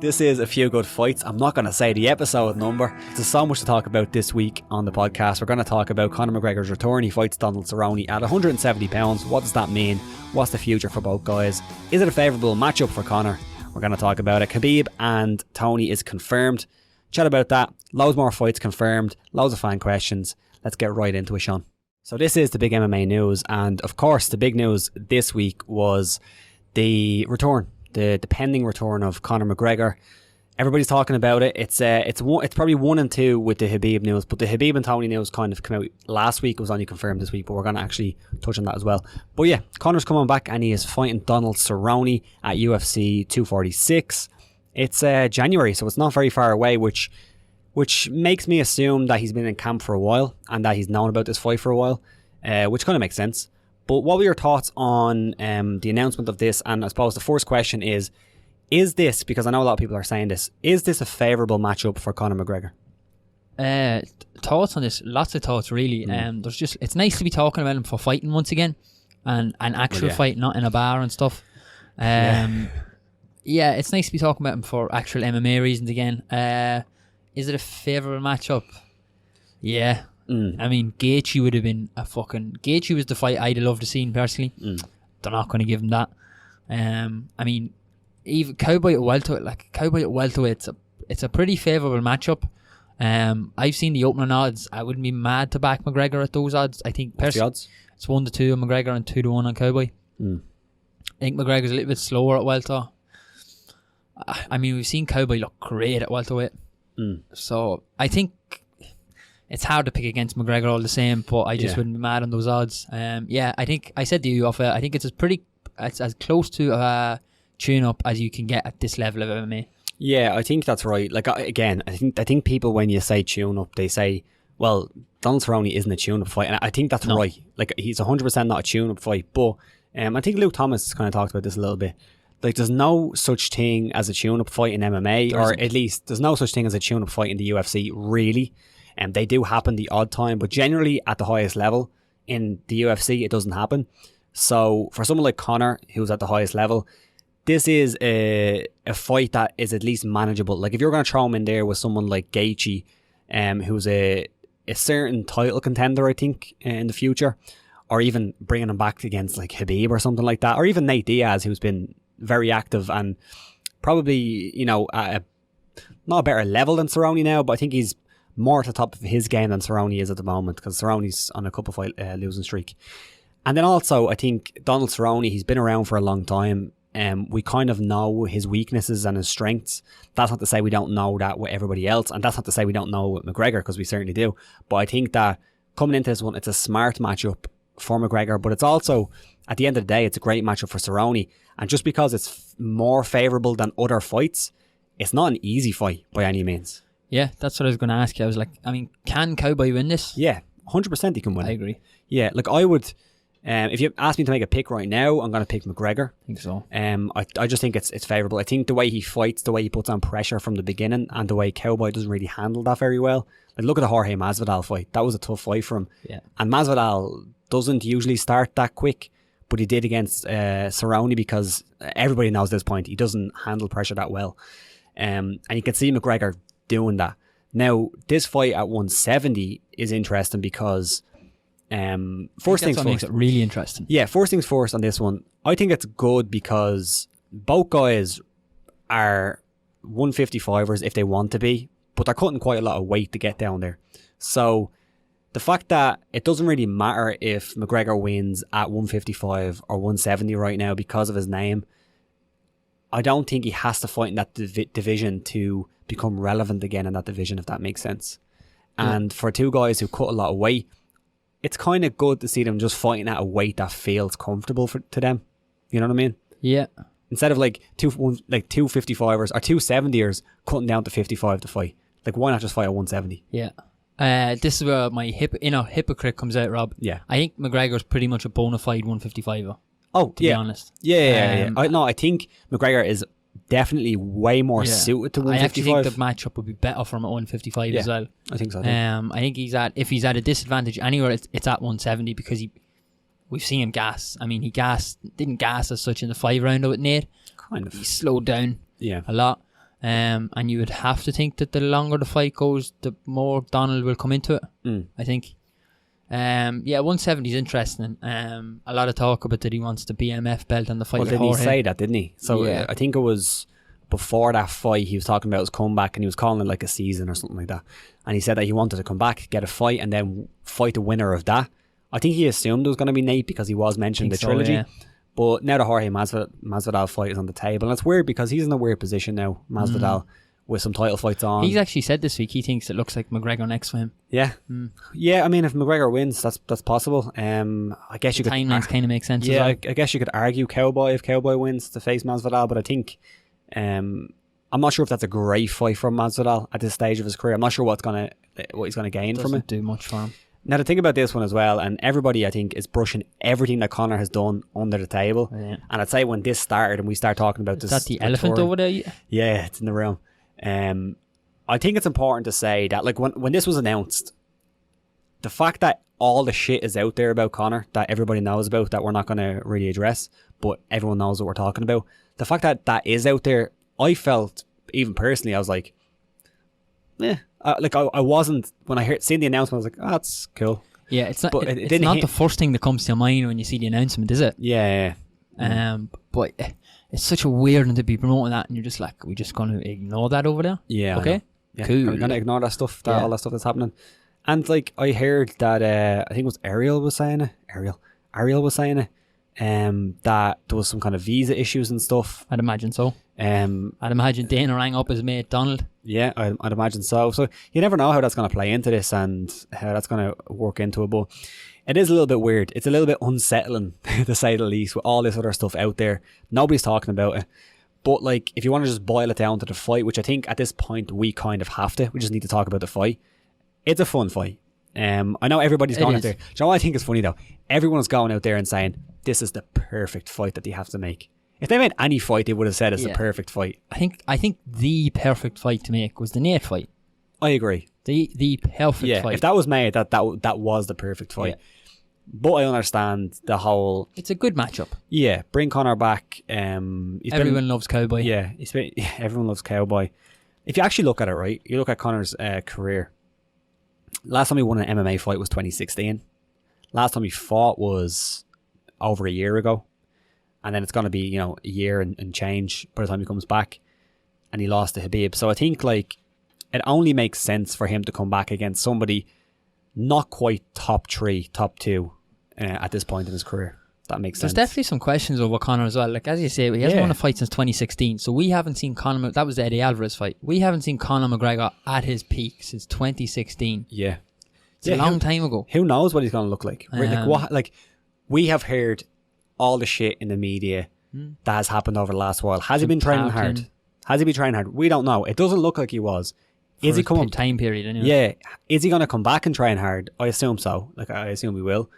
This is A Few Good Fights. I'm not going to say the episode number. There's so much to talk about this week on the podcast. We're going to talk about Conor McGregor's return. He fights Donald Cerrone at 170 pounds. What does that mean? What's the future for both guys? Is it a favourable matchup for Conor? We're going to talk about it. Khabib and Tony is confirmed. Chat about that. Loads more fights confirmed. Loads of fan questions. Let's get right into it, Sean. So this is the big MMA news. And of course, the big news this week was the return. The pending return of Conor McGregor. Everybody's talking about it. It's probably 1 and 2 with the Khabib news, but the Khabib and Tony news kind of came out last week. It was only confirmed this week, but we're going to actually touch on that as well. But yeah, Conor's coming back and he is fighting Donald Cerrone at UFC 246. It's January, so it's not very far away, which makes me assume that he's been in camp for a while and that he's known about this fight for a while, which kind of makes sense. But what were your thoughts on the announcement of this? And I suppose the first question is this, because I know a lot of people are saying this, is this a favourable matchup for Conor McGregor? Thoughts on this? Lots of thoughts, really. It's nice to be talking about him for fighting once again, and an actual fight, not in a bar and stuff. Yeah, it's nice to be talking about him for actual MMA reasons again. Is it a favourable matchup? Yeah. I mean, Gaethje would have been Gaethje was the fight I'd have loved to see personally. They're not going to give him that. I mean, even Cowboy at welterweight, it's a pretty favourable matchup. I've seen the opening odds. I wouldn't be mad to back McGregor at those odds. I think what's the odds? It's 1-2 on McGregor and 2-1 on Cowboy. I think McGregor's a little bit slower at welter. I mean, we've seen Cowboy look great at welterweight. So I think it's hard to pick against McGregor all the same, but I just wouldn't be mad on those odds. I think I said to you off I think it's as close to a tune-up as you can get at this level of MMA. Yeah, I think that's right. Like, again, I think people, when you say tune-up, they say, well, Donald Cerrone isn't a tune-up fight, and I think that's right. Like, he's 100% not a tune-up fight, but I think Luke Thomas kind of talked about this a little bit. Like, there's no such thing as a tune-up fight in MMA, or at least there's no such thing as a tune-up fight in the UFC, really. And they do happen the odd time, but generally at the highest level in the UFC, it doesn't happen. So for someone like Conor, who's at the highest level, this is a fight that is at least manageable. Like, if you're going to throw him in there with someone like Gaethje, who's a certain title contender, I think, in the future, or even bringing him back against like Khabib or something like that, or even Nate Diaz, who's been very active and probably, at not a better level than Cerrone now, but I think he's more at the top of his game than Cerrone is at the moment, because Cerrone's on a couple fight losing streak. And then also, I think Donald Cerrone, he's been around for a long time. We kind of know his weaknesses and his strengths. That's not to say we don't know that with everybody else, and that's not to say we don't know with McGregor, because we certainly do. But I think that coming into this one, it's a smart matchup for McGregor, but it's also, at the end of the day, it's a great matchup for Cerrone. And just because it's more favourable than other fights, it's not an easy fight by any means. Yeah, that's what I was going to ask you. I was like, I mean, can Cowboy win this? Yeah, 100% he can win. I agree. Yeah, like I would, if you ask me to make a pick right now, I'm going to pick McGregor. I think so. I just think it's favourable. I think the way he fights, the way he puts on pressure from the beginning, and the way Cowboy doesn't really handle that very well. Like, look at the Jorge Masvidal fight. That was a tough fight for him. Yeah. And Masvidal doesn't usually start that quick, but he did against Cerrone, because everybody knows at this point he doesn't handle pressure that well. And you can see McGregor doing that. Now, this fight at 170 is interesting because first things first, makes it really interesting. Yeah, first things first on this one, I think it's good because both guys are 155ers if they want to be, but they're cutting quite a lot of weight to get down there. So the fact that it doesn't really matter if McGregor wins at 155 or 170 right now because of his name, I don't think he has to fight in that division to become relevant again in that division, if that makes sense. And for two guys who cut a lot of weight, it's kind of good to see them just fighting at a weight that feels comfortable to them. You know what I mean? Yeah. Instead of like two 55ers or 270ers cutting down to 55 to fight. Like, why not just fight at 170? Yeah. This is where my hypocrite comes out, Rob. Yeah. I think McGregor's pretty much a bona fide 155er. Oh, to be honest. Yeah. I think McGregor is definitely way more suited to 155. I actually think the matchup would be better for him at 155 as well. I think so too. I think if he's at a disadvantage anywhere, it's at 170 because we've seen him gas. I mean, he didn't gas as such in the 5 rounder with Nate. Kind of. He slowed down a lot. And you would have to think that the longer the fight goes, the more Donald will come into it. I think. 170 is interesting. A lot of talk about that he wants the BMF belt and the fight with didn't Jorge. he say that, didn't he? So Yeah. I think it was before that fight, he was talking about his comeback, and he was calling it like a season or something like that. And he said that he wanted to come back, get a fight, and then fight the winner of that. I think he assumed it was going to be Nate because he was mentioned the trilogy. Yeah. But now the Jorge Masvidal fight is on the table. And it's weird because he's in a weird position now, Masvidal, with some title fights on. He's actually said this week he thinks it looks like McGregor next for him. Yeah. Yeah, I mean, if McGregor wins, that's possible. I guess you could... Timelines kind of make sense Yeah, as well. I guess you could argue Cowboy if Cowboy wins to face Masvidal, but I think... I'm not sure if that's a great fight for Masvidal at this stage of his career. I'm not sure what he's gonna gain from it. Doesn't do much for him. Now, the thing about this one as well, and everybody, I think, is brushing everything that Conor has done under the table. Yeah. And I'd say when this started and we start talking about Is this... that the elephant over there? Yeah, it's in the room. I think it's important to say that, like, when this was announced, the fact that all the shit is out there about Conor, that everybody knows about, that we're not going to really address, but everyone knows what we're talking about, the fact that that is out there, I felt, even personally, I was like, I wasn't, when I seen the announcement, I was like, oh, that's cool. Yeah, it's not. But It's not the first thing that comes to your mind when you see the announcement, is it? Yeah. But it's such a weird thing to be promoting that, and you're just like, we're just going to ignore that over there. Yeah. Okay. Yeah. Cool. We're going to ignore that stuff, Yeah. all that stuff that's happening. And like, I heard that, I think it was Ariel was saying it, that there was some kind of visa issues and stuff. I'd imagine so. I'd imagine Dana rang up his mate Donald. Yeah, I'd imagine so. So you never know how that's going to play into this and how that's going to work into it. But it is a little bit weird. It's a little bit unsettling, to say the least, with all this other stuff out there. Nobody's talking about it. But like, if you want to just boil it down to the fight, which I think at this point we kind of have to, we just need to talk about the fight. It's a fun fight. I know everybody's going out there. Do you know what I think is funny though? Everyone's going out there and saying, this is the perfect fight that they have to make. If they made any fight, they would have said it's the perfect fight. I think the perfect fight to make was the Nate fight. I agree. The perfect fight. If that was made, that was the perfect fight. Yeah. But I understand the whole... It's a good matchup. Yeah, bring Conor back. Everyone loves Cowboy. Yeah, everyone loves Cowboy. If you actually look at it, right, you look at Conor's career. Last time he won an MMA fight was 2016. Last time he fought was over a year ago. And then it's going to be, a year and change by the time he comes back. And he lost to Khabib. So I think, like, it only makes sense for him to come back against somebody not quite top 3, top 2 at this point in his career. That makes sense. There's definitely some questions over Conor as well. Like, as you say, he hasn't won a fight since 2016. So we haven't seen Conor... That was the Eddie Alvarez fight. We haven't seen Conor McGregor at his peak since 2016. Yeah. It's a long time ago. Who knows what he's going to look like? We have heard all the shit in the media that has happened over the last while. Has he been training hard? We don't know. It doesn't look like he was. Is he coming? Time period, anyway. Yeah. Is he going to come back and train hard? I assume so. Like, I assume he will.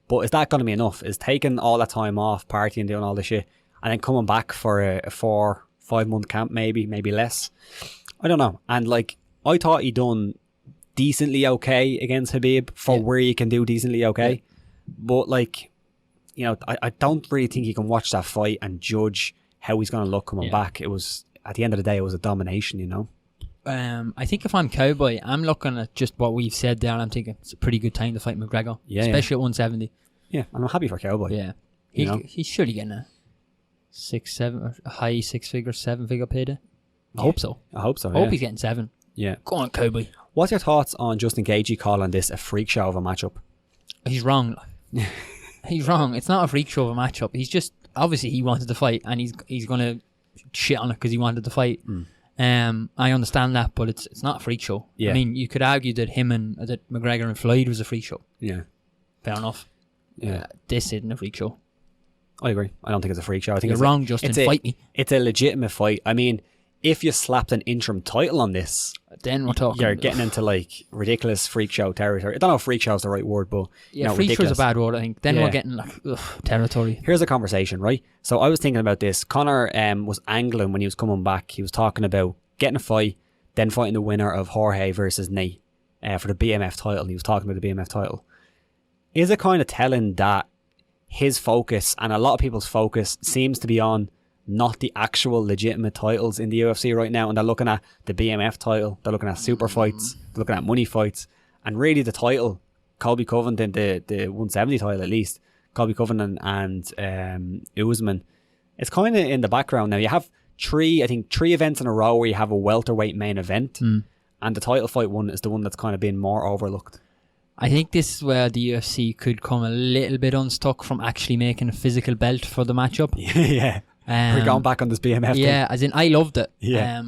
But is that going to be enough? Is taking all that time off, partying, doing all this shit, and then coming back for a 4-5 month camp, maybe less? I don't know. And like, I thought he done decently okay against Khabib for where you can do decently okay. Yeah. But like, I don't really think you can watch that fight and judge how he's going to look coming back. It was, at the end of the day, it was a domination, I think if I'm Cowboy, I'm looking at just what we've said there, and I'm thinking it's a pretty good time to fight McGregor, especially at 170. Yeah, and I'm happy for Cowboy. Yeah, he's surely getting a 6-7 or a high 6-figure, 7-figure payday. I hope so. I hope hope he's getting 7. Yeah, go on, Cowboy. What's your thoughts on Justin Gaethje calling this a freak show of a matchup? He's wrong. He's wrong. It's not a freak show of a matchup. He's just, obviously he wanted to fight, and he's gonna shit on it because he wanted to fight. I understand that, but it's not a freak show. Yeah. I mean, you could argue that that McGregor and Floyd was a freak show. Yeah. Fair enough. Yeah. This isn't a freak show. I agree. I don't think it's a freak show. I think you're wrong, Justin. Fight me. It's a legitimate fight. I mean, if you slapped an interim title on this, then we're talking. You're getting into like ridiculous freak show territory. I don't know if freak show is the right word, but freak show is a bad word, I think. Then we're getting like territory. Here's a conversation, right? So I was thinking about this. Conor was angling when he was coming back. He was talking about getting a fight, then fighting the winner of Jorge versus Nate for the BMF title. He was talking about the BMF title. Is it kind of telling that his focus and a lot of people's focus seems to be on not the actual legitimate titles in the UFC right now, and they're looking at the BMF title, they're looking at super fights, they're looking at money fights, and really the title, Colby Covington, the 170 title at least, Colby Covington and Usman, it's kind of in the background now. You have three events in a row where you have a welterweight main event, and the title fight one is the one that's kind of been more overlooked. I think this is where the UFC could come a little bit unstuck from actually making a physical belt for the matchup. Yeah. We're going back on this BMF thing. Yeah, as in, I loved it. Yeah.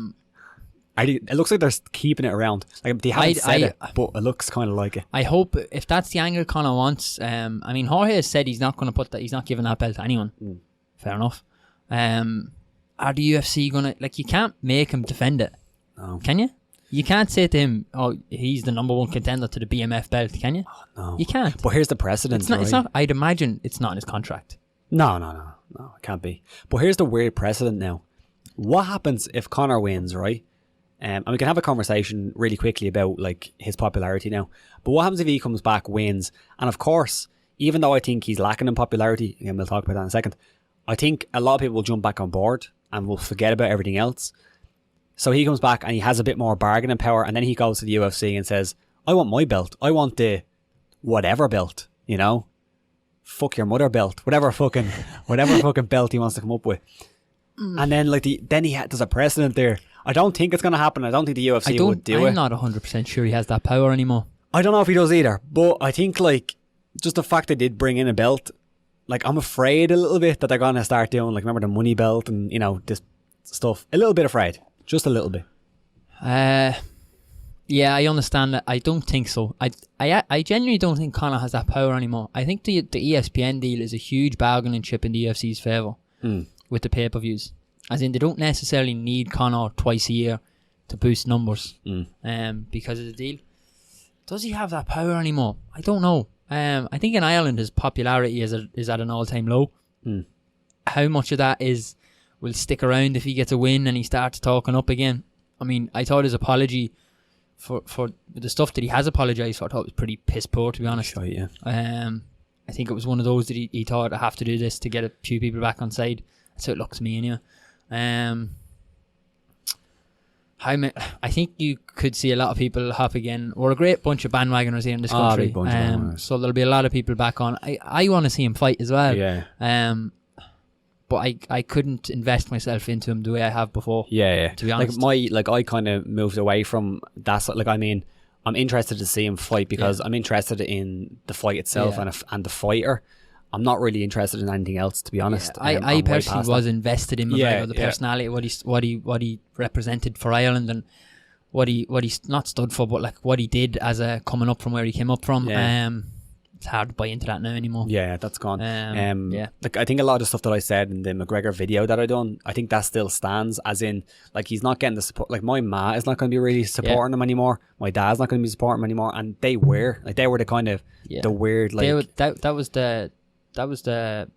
It looks like they're keeping it around. Like, they haven't said it, but it looks kind of like it. I hope if that's the angle Conor wants. I mean, Jorge has said he's not going to put that. He's not giving that belt to anyone. Fair enough. Are the UFC gonna, like, you can't make him defend it? No. Can you? You can't say to him, "Oh, he's the number one contender to the BMF belt." Can you? Oh, no. You can't. But here's the precedent. It's not. Right? It's not. I'd imagine it's not in his contract. No, it can't be. But here's the weird precedent now. What happens if Conor wins, right? And we can have a conversation really quickly about, like, his popularity now. But what happens if he comes back, wins? And of course, even though I think he's lacking in popularity, again, we'll talk about that in a second, I think a lot of people will jump back on board and will forget about everything else. So he comes back and he has a bit more bargaining power, and then he goes to the UFC and says, I want my belt. I want the whatever belt, you know? Fuck your mother belt. Whatever fucking belt he wants to come up with. And then, like, there's a precedent there. I don't think it's going to happen. I don't think the UFC would do it. I'm not 100% sure he has that power anymore. I don't know if he does either. But I think, like, just the fact they did bring in a belt, like, I'm afraid a little bit that they're going to start doing, like, remember the money belt and, you know, this stuff. A little bit afraid. Just a little bit. Yeah, I understand that. I don't think so. I genuinely don't think Conor has that power anymore. I think the ESPN deal is a huge bargaining chip in the UFC's favour with the pay-per-views. As in, they don't necessarily need Conor twice a year to boost numbers because of the deal. Does he have that power anymore? I don't know. I think in Ireland his popularity is at an all-time low. How much of that will stick around if he gets a win and he starts talking up again? I mean, I thought his apology for the stuff that he has apologised for, I thought it was pretty piss poor, to be honest. Sure, yeah. I think it was one of those that he thought, I have to do this to get a few people back on side. That's how it looks to me anyway. I think you could see a lot of people hop again. We're a great bunch of bandwagoners here in this country. So there'll be a lot of people back on. I want to see him fight as well. Yeah. But I couldn't invest myself into him the way I have before. Yeah. To be honest, I kind of moved away from that. Like, I mean, I'm interested to see him fight because I'm interested in the fight itself and the fighter. I'm not really interested in anything else, to be honest. I personally was invested in McGregor, the personality, what he represented for Ireland, and what he not stood for, but like what he did as a coming up from where he came up from. It's hard to buy into that now anymore. Yeah, that's gone. Like, I think a lot of the stuff that I said in the McGregor video that I done, I think that still stands, as in, like, he's not getting the support. Like, my ma is not going to be really supporting him anymore. My dad's not going to be supporting him anymore, and they were the kind of the weird, like, that was the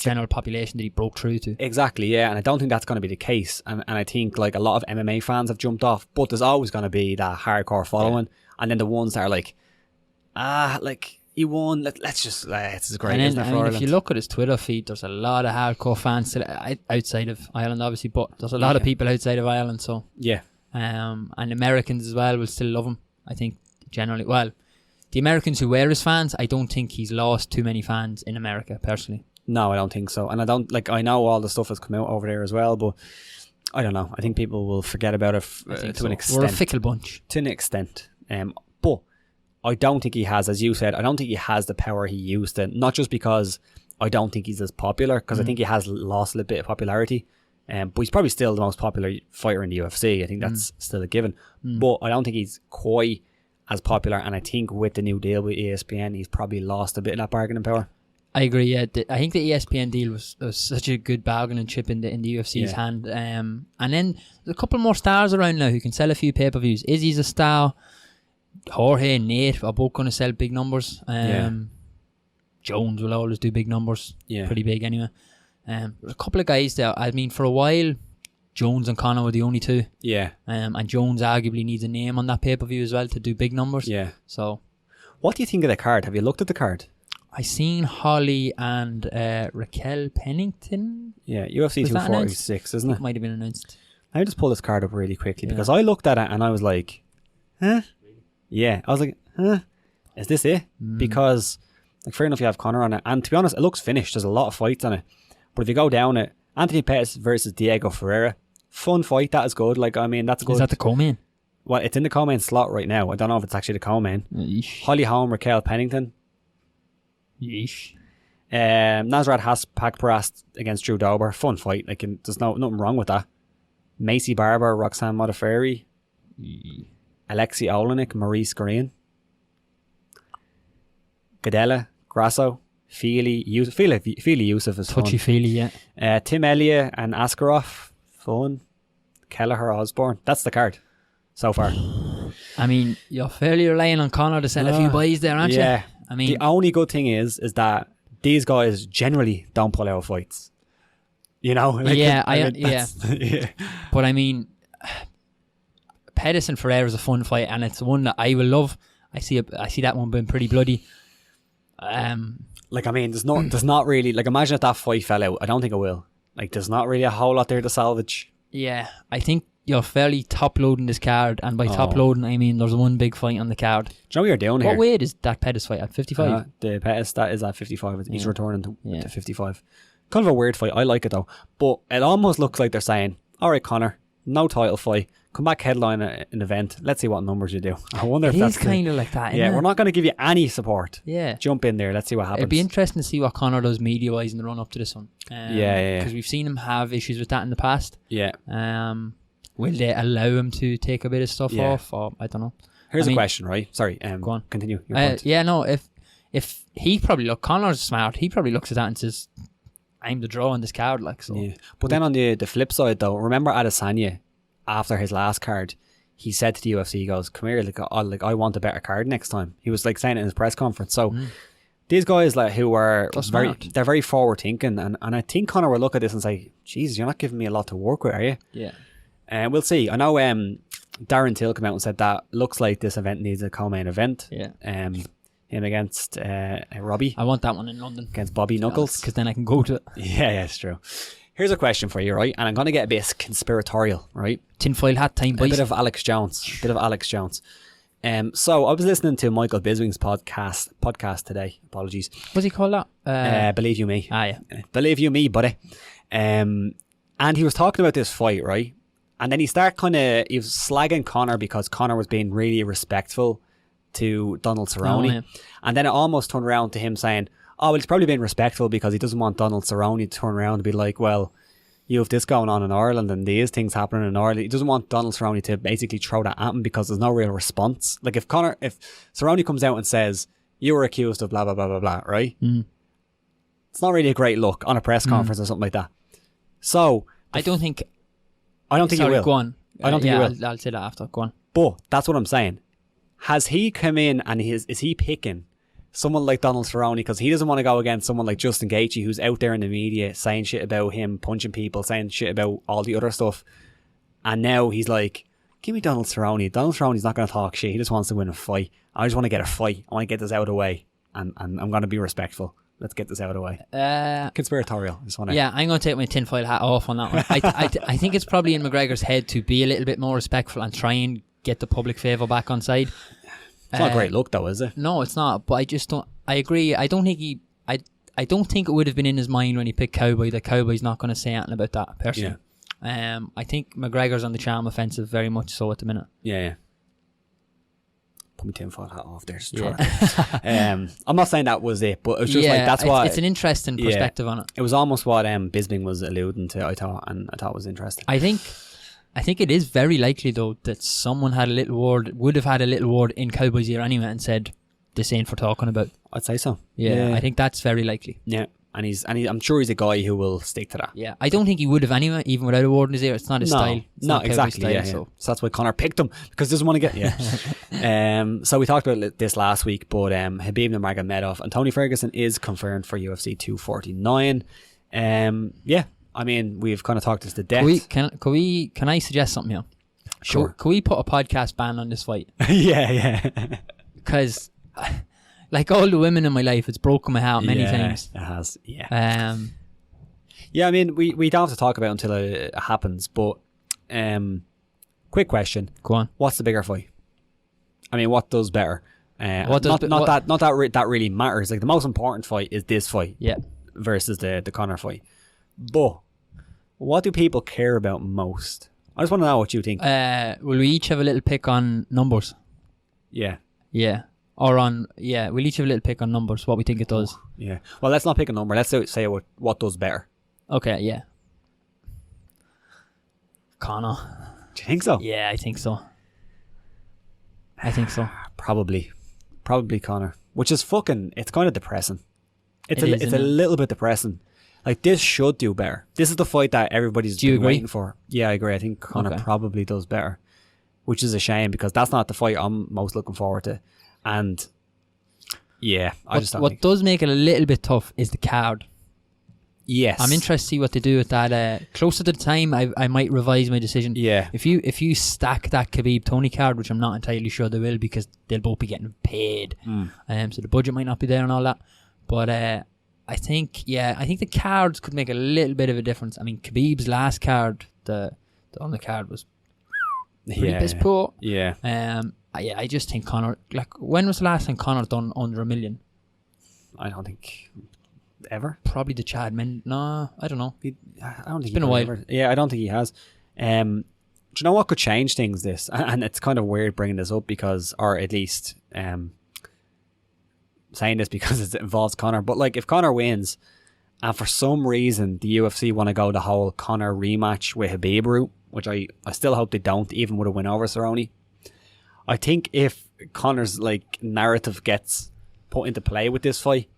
general population that he broke through to. Exactly, yeah, and I don't think that's going to be the case. And I think, like, a lot of MMA fans have jumped off, but there's always going to be that hardcore following, and then the ones that are like, like, he won. Let's just. It's great. And then, I mean, if you look at his Twitter feed, there's a lot of hardcore fans outside of Ireland, obviously, but there's a lot of people outside of Ireland. So yeah, and Americans as well will still love him. I think generally. Well, the Americans who were his fans, I don't think he's lost too many fans in America personally. No, I don't think so. And I don't, like, I know all the stuff has come out over there as well, but I don't know. I think people will forget about it to an extent. We're a fickle bunch. To an extent. But I don't think he has, as you said, I don't think he has the power he used to. Not just because I don't think he's as popular, because I think he has lost a little bit of popularity. But he's probably still the most popular fighter in the UFC. I think that's still a given. But I don't think he's quite as popular. And I think with the new deal with ESPN, he's probably lost a bit of that bargaining power. I agree, yeah. I think the ESPN deal was such a good bargaining chip in the UFC's hand. And then there's a couple more stars around now who can sell a few pay-per-views. Izzy's a star. Jorge and Nate are both going to sell big numbers. Jones will always do big numbers. Yeah. Pretty big anyway. There's a couple of guys there. I mean, for a while, Jones and Conor were the only two. Yeah. And Jones arguably needs a name on that pay-per-view as well to do big numbers. Yeah. So, what do you think of the card? Have you looked at the card? I I seen Holly and Raquel Pennington. Yeah, UFC 246, isn't it? Might have been announced. Let me just pull this card up really quickly because I looked at it and I was like, huh? Yeah, I was like, huh? Is this it? Because, like, fair enough, you have Conor on it. And to be honest, it looks finished. There's a lot of fights on it. But if you go down it, Anthony Pettis versus Diego Ferreira. Fun fight. That is good. Like, I mean, that's good. Is that the co-main? Well, it's in the co-main slot right now. I don't know if it's actually the co-main. Yeesh. Holly Holm, Raquel Pennington. Yeesh. Nasrat Hakparast against Drew Dober. Fun fight. Like, there's nothing wrong with that. Macy Barber, Roxanne Modafferi. Alexei Olenek, Maurice Green. Gadella, Grasso. Feely Youssef is fun. Touchy-feely, yeah. Tim Elliott and Askarov. Fun. Kelleher Osborne. That's the card so far. I mean, you're fairly relying on Conor to sell a few buys there, aren't you? Yeah. I mean, the only good thing is that these guys generally don't pull out fights. You know? Like, yeah. But I mean, Pettis and Ferreira is a fun fight, and it's one that I will love. I see that one being pretty bloody. Like, I mean, there's not really, like, imagine if that fight fell out. I don't think it will. Like, there's not really a whole lot there to salvage. Yeah, I think you're fairly top loading this card, and by top loading I mean there's one big fight on the card. Do you know what you're doing here? What weight is that Pettis fight at? 55? The Pettis, that is at 55. He's returning to 55. Kind of a weird fight. I like it though. But it almost looks like they're saying, alright Conor, no title fight. Come back headline an event. Let's see what numbers you do. I wonder if that's kind of like that, isn't it? We're not going to give you any support. Yeah. Jump in there. Let's see what happens. It'd be interesting to see what Conor does media-wise in the run-up to this one. Yeah. Because we've seen him have issues with that in the past. Yeah. Will they allow him to take a bit of stuff off? Or I don't know. Here's a question, right? Sorry. Go on. Continue your point. Yeah, no. If he probably Conor's smart. He probably looks at that and says, "I'm the draw on this card." Like so. Yeah. But then on the flip side, though, remember Adesanya after his last card, he said to the UFC, he goes, "Come here, I want a better card next time." He was like saying it in his press conference. So these guys like who are they're very forward thinking, and I think Conor will look at this and say, "Jesus, you're not giving me a lot to work with, are you?" Yeah. And we'll see. I know Darren Till came out and said that looks like this event needs a co-main event. Yeah. Him against Robbie. I want that one in London. Against Bobby Knuckles. Because then I can go to it. Yeah, it's true. Here's a question for you, right? And I'm going to get a bit conspiratorial, right? Tinfoil hat time, boys. A bit of Alex Jones. So I was listening to Michael Biswing's podcast today. Apologies. What's he called that? Believe You Me. Ah, yeah. Believe You Me, buddy. And he was talking about this fight, right? And then he was slagging Conor because Conor was being really respectful to Donald Cerrone. Yeah. And then it almost turned around to him saying, oh, well, he's probably being respectful because he doesn't want Donald Cerrone to turn around and be like, well, you have this going on in Ireland and these things happening in Ireland. He doesn't want Donald Cerrone to basically throw that at him because there's no real response. Like if Cerrone comes out and says, you were accused of blah, blah, blah, blah, blah, right? It's not really a great look on a press conference or something like that. So I don't think you will. Go on. I don't think you will. I'll say that after. Go on. But that's what I'm saying. Has he come in and is he picking someone like Donald Cerrone because he doesn't want to go against someone like Justin Gaethje who's out there in the media saying shit about him punching people, saying shit about all the other stuff, and now he's like, give me Donald Cerrone. Donald Cerrone's not going to talk shit. He just wants to win a fight. I just want to get a fight. I want to get this out of the way, and I'm going to be respectful. Let's get this out of the way. Conspiratorial. Yeah, I'm going to take my tinfoil hat off on that one. I think it's probably in McGregor's head to be a little bit more respectful and try and get the public favour back on side. It's not a great look though, is it? No, it's not. But I just don't. I agree. I don't think it would have been in his mind when he picked Cowboy that Cowboy's not going to say anything about that personally. Yeah. I think McGregor's on the charm offensive very much so at the minute. Yeah. Put my tinfoil hat off there. I'm not saying that was it, but it was just like that's what it's an interesting perspective on it. It was almost what Bisping was alluding to. I thought it was interesting. I think it is very likely though that someone would have had a little word in Cowboy's ear anyway and said, "This ain't for talking about." I'd say so. Yeah. I think that's very likely. Yeah. And I'm sure he's a guy who will stick to that. Yeah, I don't think he would have anyway, even without a word in his ear. It's not his style. No, exactly. Style, so that's why Conor picked him because he doesn't want to get. Yeah. So we talked about this last week, but Khabib Nurmagomedov and Tony Ferguson is confirmed for UFC 249. Yeah, I mean we've kind of talked this to death. Can I suggest something here? Sure. Can we put a podcast ban on this fight? Yeah. Because like all the women in my life, it's broken my heart many times. It has. Yeah. Yeah, I mean, we don't have to talk about it until it happens, but quick question. Go on. What's the bigger fight? I mean, what does better? What does that really matters. Like, the most important fight is this fight. Yeah. Versus the Conor fight. But what do people care about most? I just want to know what you think. Will we each have a little pick on numbers? Yeah. Yeah. We'll each have a little pick on numbers, what we think it does. Yeah. Well, let's not pick a number. Let's say what does better. Okay, yeah. Conor. Do you think so? Yeah, I think so. Probably Conor. Which is it's kind of depressing. It's a little bit depressing. Like, this should do better. This is the fight that everybody's been waiting for. Yeah, I agree. I think Conor probably does better, which is a shame because that's not the fight I'm most looking forward to. And yeah, what does make it a little bit tough is the card. Yes, I'm interested to see what they do with that. Closer to the time, I might revise my decision. Yeah, if you stack that Khabib Tony card, which I'm not entirely sure they will because they'll both be getting paid, so the budget might not be there and all that. But I think the cards could make a little bit of a difference. I mean, Khabib's last card, the undercard was pretty piss poor. Yeah. I just think Conor. Like, when was the last time Conor done under $1 million? I don't think ever. Probably the Chad Men. No, I don't know. I don't think it's been a while. Yeah, I don't think he has. Do you know what could change things? This, and it's kind of weird bringing this up because, or at least saying this because it involves Conor. But like, if Conor wins, and for some reason the UFC want to go the whole Conor rematch with Khabib route, which I still hope they don't, even with a win over Cerrone. I think if Conor's like narrative gets put into play with this fight,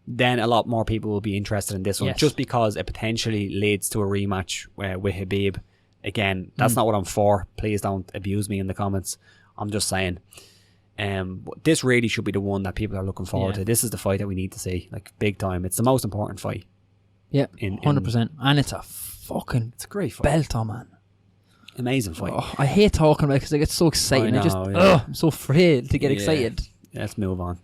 then a lot more people will be interested in this one, just because it potentially leads to a rematch with Khabib. Again, that's not what I'm for. Please don't abuse me in the comments. I'm just saying. This really should be the one that people are looking forward to. This is the fight that we need to see, like, big time. It's the most important fight. Yeah, 100%. And it's a great fight. Belter, man. Amazing fight. Oh, I hate talking about it because I get so excited. I'm so afraid to get excited. Let's move on.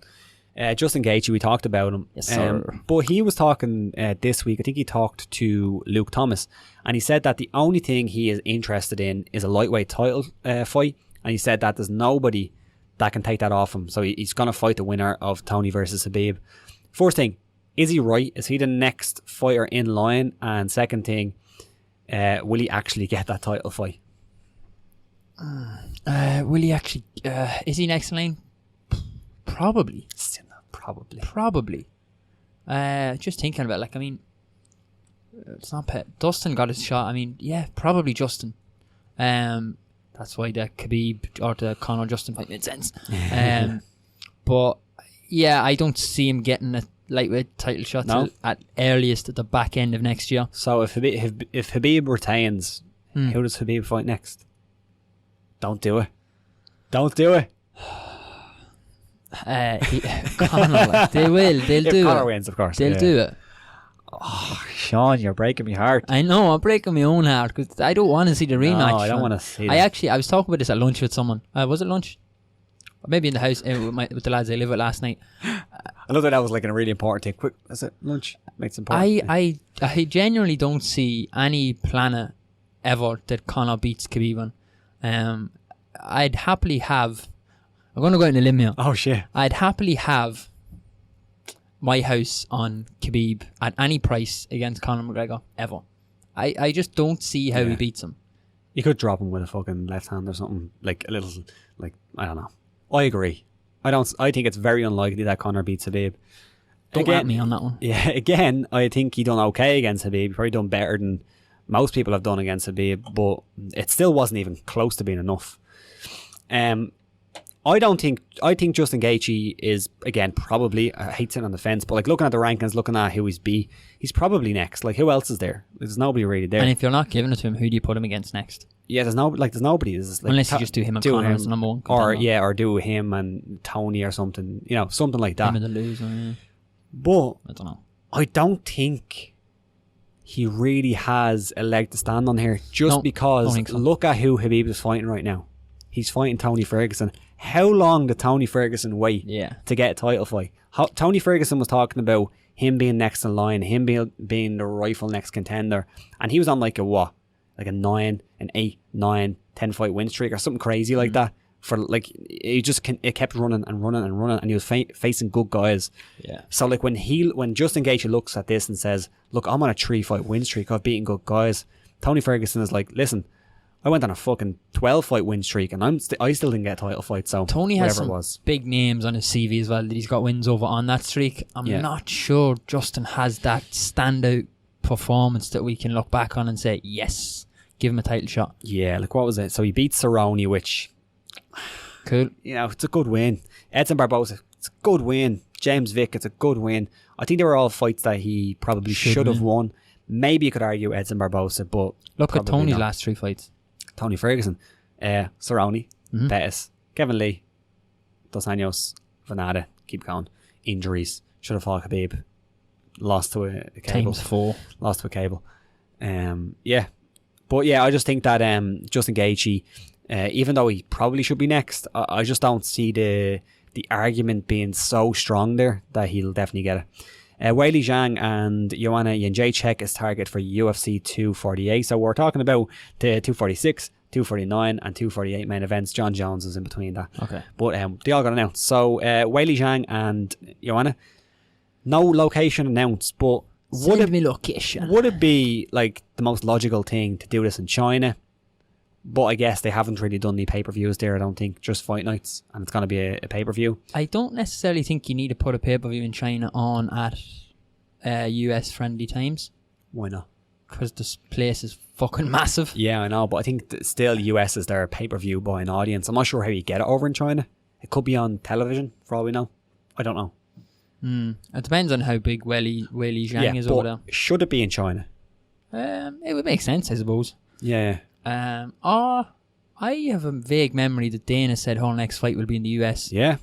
Justin Gaethje, we talked about him. Yes, sir. But he was talking this week. I think he talked to Luke Thomas, and he said that the only thing he is interested in is a lightweight title fight, and he said that there's nobody that can take that off him. So he's going to fight the winner of Tony versus Khabib. First thing, is he right? Is he the next fighter in line? And second thing, will he actually get that title fight? Will he actually? Is he next in line? Probably. Still not probably. Probably. Just thinking about it, like, I mean, it's not Pet. Dustin got his shot. I mean, yeah, probably Justin. That's why the Khabib or the Conor Justin fight made sense. But yeah, I don't see him getting a lightweight title shot till at earliest at the back end of next year. So if Khabib retains, who does Khabib fight next? Don't do it. Don't do it. Conor, like, they will. They'll do it. If Conor wins, of course. They'll do it. Oh, Sean, you're breaking my heart. I know, I'm breaking my own heart because I don't want to see the rematch. No, I don't want to see that. I was talking about this at lunch with someone. Was it lunch? Or maybe in the house with the lads I live with last night. I know that was like a really important thing. Quick, is it lunch? Makes it important. I genuinely don't see any planet ever that Conor beats Khabib on. I'd happily have. I'm going to go out on a limb here. Oh shit! I'd happily have my house on Khabib at any price against Conor McGregor ever. I just don't see how he beats him. You could drop him with a fucking left hand or something, like a little, like, I don't know. I agree. I think it's very unlikely that Conor beats Khabib. Don't at me on that one. Yeah, again, I think he done okay against Khabib. Probably done better than most people have done against Khabib, but it still wasn't even close to being enough. I think Justin Gaethje is, again, probably, I hate sitting on the fence, but like looking at the rankings, looking at who he's probably next. Like, who else is there? There's nobody really there. And if you're not giving it to him, who do you put him against next? Yeah, there's nobody. There's like, unless you just do him and Conor as the number one contender. Or do him and Tony or something, something like that. Him and the loser, yeah. But I don't know. I don't think he really has a leg to stand on here, because so. Look at who Khabib is fighting right now. He's fighting Tony Ferguson. How long did Tony Ferguson wait Yeah. to get a title fight? Tony Ferguson was talking about him being next in line, him being the rightful next contender, and he was on like a 9, an 8, 9, 10 fight win streak or something crazy like that. For like, it kept running and running and running, and he was facing good guys. Yeah. So like when Justin Gaethje looks at this and says, "Look, I'm on a 3 fight win streak. I've beaten good guys." Tony Ferguson is like, "Listen, I went on a fucking 12 fight win streak, and I still didn't get a title fight." So Tony has whatever some it was. big names on his CV as well that he's got wins over on that streak. I'm not sure Justin has that standout performance that we can look back on and say, yes, give him a title shot. Yeah, like what was it? So he beat Cerrone, which, cool. you know, it's a good win. Edson Barboza, it's a good win. James Vick, it's a good win. I think they were all fights that he probably should have won. Maybe you could argue Edson Barboza, but look at Tony's not. last 3 fights. Tony Ferguson, Cerrone, Pettis, Kevin Lee, Dos Anjos, Venada, keep going. Injuries, should have fought Khabib, lost to a cable. Times 4. Lost to a cable. Yeah. But yeah, I just think that Justin Gaethje, even though he probably should be next, I just don't see the argument being so strong there that he'll definitely get it. Weili Zhang and Joanna Jędrzejczyk is target for UFC 248. So we're talking about the 246, 249 and 248 main events. John Jones is in between that. Okay. But they all got announced. So Weili Zhang and Joanna, no location announced, but would it be like the most logical thing to do this in China? But I guess they haven't really done the pay-per-views there, I don't think. Just fight nights, and it's going to be a pay-per-view. I don't necessarily think you need to put a pay-per-view in China on at US-friendly times. Why not? Because this place is fucking massive. Yeah, I know, but I think still US is their pay-per-view by an audience. I'm not sure how you get it over in China. It could be on television, for all we know. I don't know. It depends on how big Weili Zhang is over there. Should it be in China? It would make sense, I suppose. Yeah. I have a vague memory that Dana said her next fight will be in the US. Yeah.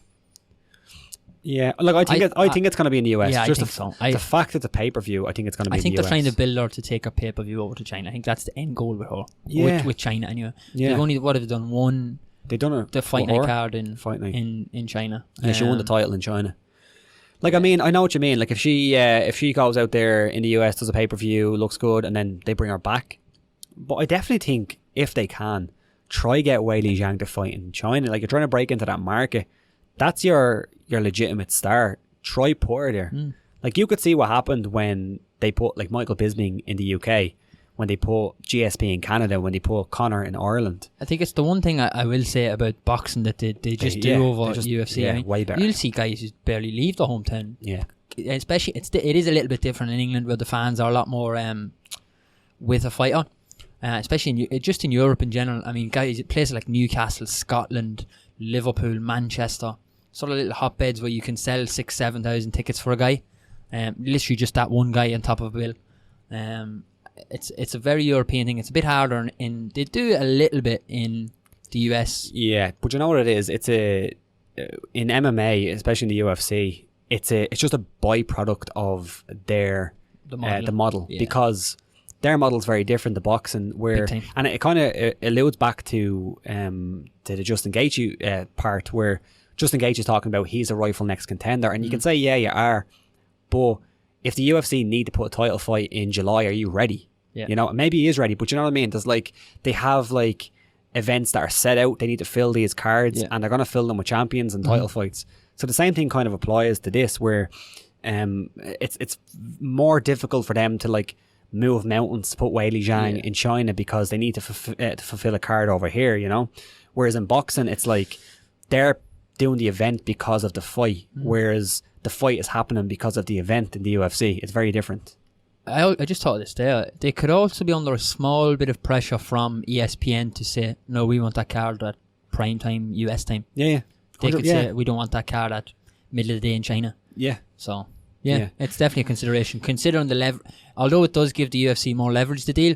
Yeah, look, I think it's going to be in the US. Yeah, just I think so. The fact that it's a pay-per-view, I think it's going to be in the US. I think they're trying to build her to take a pay-per-view over to China. I think that's the end goal with her. Yeah. With China, anyway. Yeah. They've only, have they done one? They've done the fight night card in China. Yeah, she won the title in China. Like, I mean, I know what you mean. Like, if she goes out there in the US, does a pay-per-view, looks good, and then they bring her back. But I definitely think, if they can, try get Weili Zhang to fight in China. Like, you're trying to break into that market. That's your legitimate star. Try put her there. Like, you could see what happened when they put, like, Michael Bisping in the UK, when they put GSP in Canada, when they put Conor in Ireland. I think it's the one thing I will say about boxing that they just do over UFC. Yeah, I mean, way better. You'll see guys who barely leave the hometown. Yeah. Especially, it is a little bit different in England, where the fans are a lot more with a fighter. Especially just in Europe in general. I mean, guys, places like Newcastle, Scotland, Liverpool, Manchester, sort of little hotbeds where you can sell 6,000-7,000 tickets for a guy. Literally just that one guy on top of a bill. It's a very European thing. It's a bit harder they do it a little bit in the US. Yeah, but you know what it is? It's in MMA, especially in the UFC, it's just a byproduct of the model yeah. Because their model is very different to boxing, and it kind of alludes back to the Justin Gaethje part, where Justin Gaethje is talking about he's a rightful next contender, and you can say, yeah, you are, but if the UFC need to put a title fight in July, are you ready? Yeah. You know, maybe he is ready, but you know what I mean? There's they have events that are set out, they need to fill these cards, and they're going to fill them with champions and title fights. So the same thing kind of applies to this, where it's more difficult for them to move mountains to put Weili Zhang in China, because they need to fulfill a card over here, you know? Whereas in boxing, it's they're doing the event because of the fight, whereas the fight is happening because of the event in the UFC. It's very different. I just thought of this there. They could also be under a small bit of pressure from ESPN to say, no, we want that card at prime time, US time. Yeah. They could say, we don't want that card at middle of the day in China. Yeah. So, yeah. It's definitely a consideration. Considering the although it does give the UFC more leverage to deal,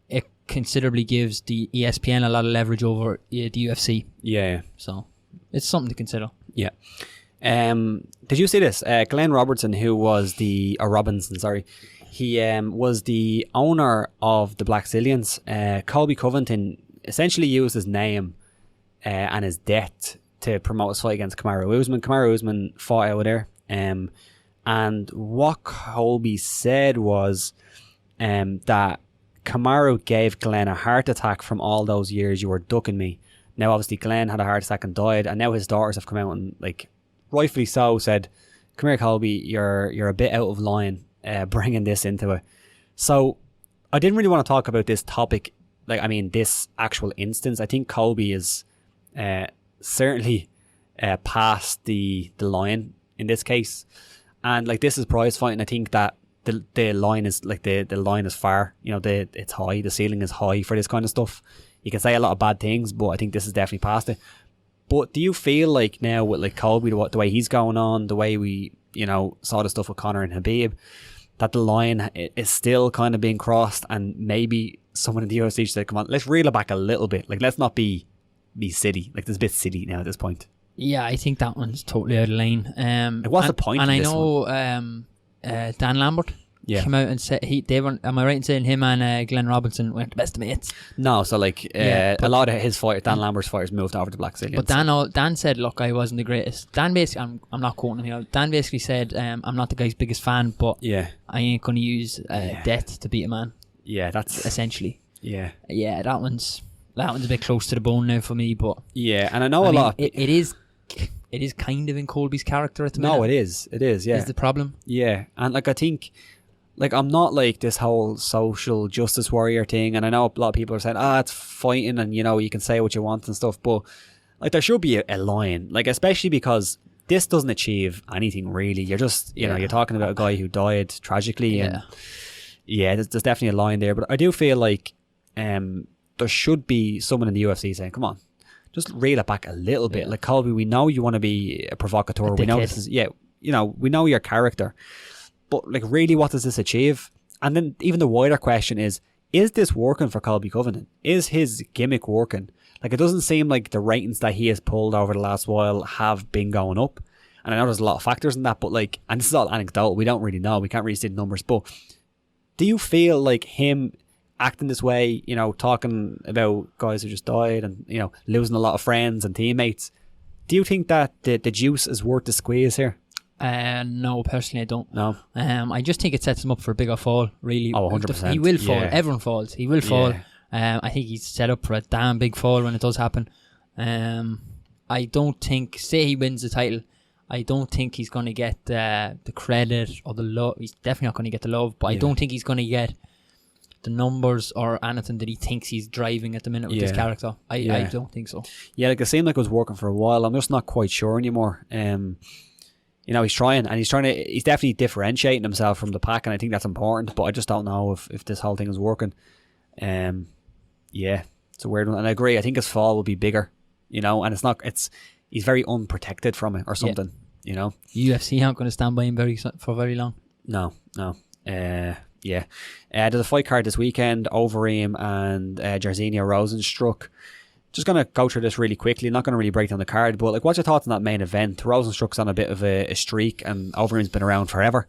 it considerably gives the ESPN a lot of leverage over the UFC. Yeah. So, it's something to consider. Yeah. Did you see this? Glenn Robinson, who was Robinson, sorry. He was the owner of the Black Zillions. Colby Covington essentially used his name and his debt to promote his fight against Kamaru Usman. Kamaru Usman fought out there. And what Colby said was that Kamaru gave Glenn a heart attack from all those years you were ducking me. Now, obviously, Glenn had a heart attack and died, and now his daughters have come out and, like, rightfully so, said, "Come here, Colby, you're a bit out of line, bringing this into it." So, I didn't really want to talk about this topic, this actual instance. I think Colby is certainly past the line in this case, and like this is prize fighting. I think that the line is like the line is far. It's high. The ceiling is high for this kind of stuff. You can say a lot of bad things, but I think this is definitely past it. But do you feel like now with like Colby, the way he's going on, the way we saw the stuff with Conor and Khabib, that the line is still kind of being crossed, and maybe someone in the UFC should say, "Come on, let's reel it back a little bit. Like, let's not be silly. Like, there's a bit silly now at this point." Yeah, I think that one's totally out of line. What's the point? And of I this know Dan Lambert came out and said they were. Am I right in saying him and Glenn Robinson weren't the best mates? No, so like a lot of his fighters, Dan Lambert's fighters, moved over to Black Zillions. But Dan said, "Look, I wasn't the greatest." Dan basically, I'm not quoting him here. Dan basically said, "I'm not the guy's biggest fan, but I ain't going to use death to beat a man." Yeah, that's essentially. Yeah, that one's a bit close to the bone now for me. But and I know a lot. It is kind of in Colby's character at the minute. No, it is. Yeah, is the problem. Yeah, and like I think, like I'm not like this whole social justice warrior thing, and I know a lot of people are saying, it's fighting, and you can say what you want and stuff, but like there should be a line, like especially because this doesn't achieve anything really. You're just you're talking about a guy who died tragically, and there's definitely a line there. But I do feel like there should be someone in the UFC saying, "Come on, just reel it back a little bit." Like, Colby, we know you want to be a provocateur. We know this is we know your character, but like, really, what does this achieve? And then even the wider question is this working for Colby Covington? Is his gimmick working? Like, it doesn't seem like the ratings that he has pulled over the last while have been going up. And I know there's a lot of factors in that, but like, and this is all anecdotal, we don't really know, we can't really see the numbers, but do you feel like him acting this way, talking about guys who just died and, losing a lot of friends and teammates, do you think that the juice is worth the squeeze here? No, personally I don't. No. I just think it sets him up for a bigger fall, really. Oh, 100%. He will fall. Everyone falls. He will fall. I think he's set up for a damn big fall when it does happen. I don't think, say he wins the title, I don't think he's going to get the credit or the love. He's definitely not going to get the love, but I don't think he's going to get the numbers or anything that he thinks he's driving at the minute with this character. I don't think so. Yeah, like it seemed like it was working for a while. I'm just not quite sure anymore. He's trying, and he's definitely differentiating himself from the pack, and I think that's important, but I just don't know if this whole thing is working. It's a weird one, and I agree. I think his fall will be bigger, and he's very unprotected from it or something, UFC aren't going to stand by him for very long. No. There's a fight card this weekend, Overeem and Jairzinho Rosenstruck. Just going to go through this really quickly. Not going to really break down the card, but like, what's your thoughts on that main event? Rosenstruck's on a bit of a streak, and Overeem's been around forever.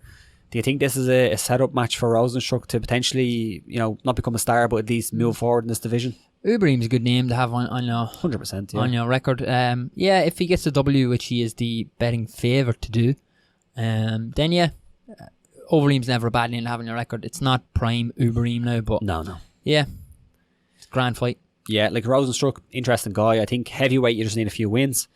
Do you think this is a setup match for Rosenstruck to potentially, not become a star, but at least move forward in this division? Overeem's a good name to have on your 100%, on your record. If he gets the W, which he is the betting favourite to do, then Overeem's never a bad name to have on your record. It's not prime Overeem now, but no. Yeah, it's a grand fight. Yeah, like Rosenstruck, interesting guy. I think heavyweight, you just need a few wins.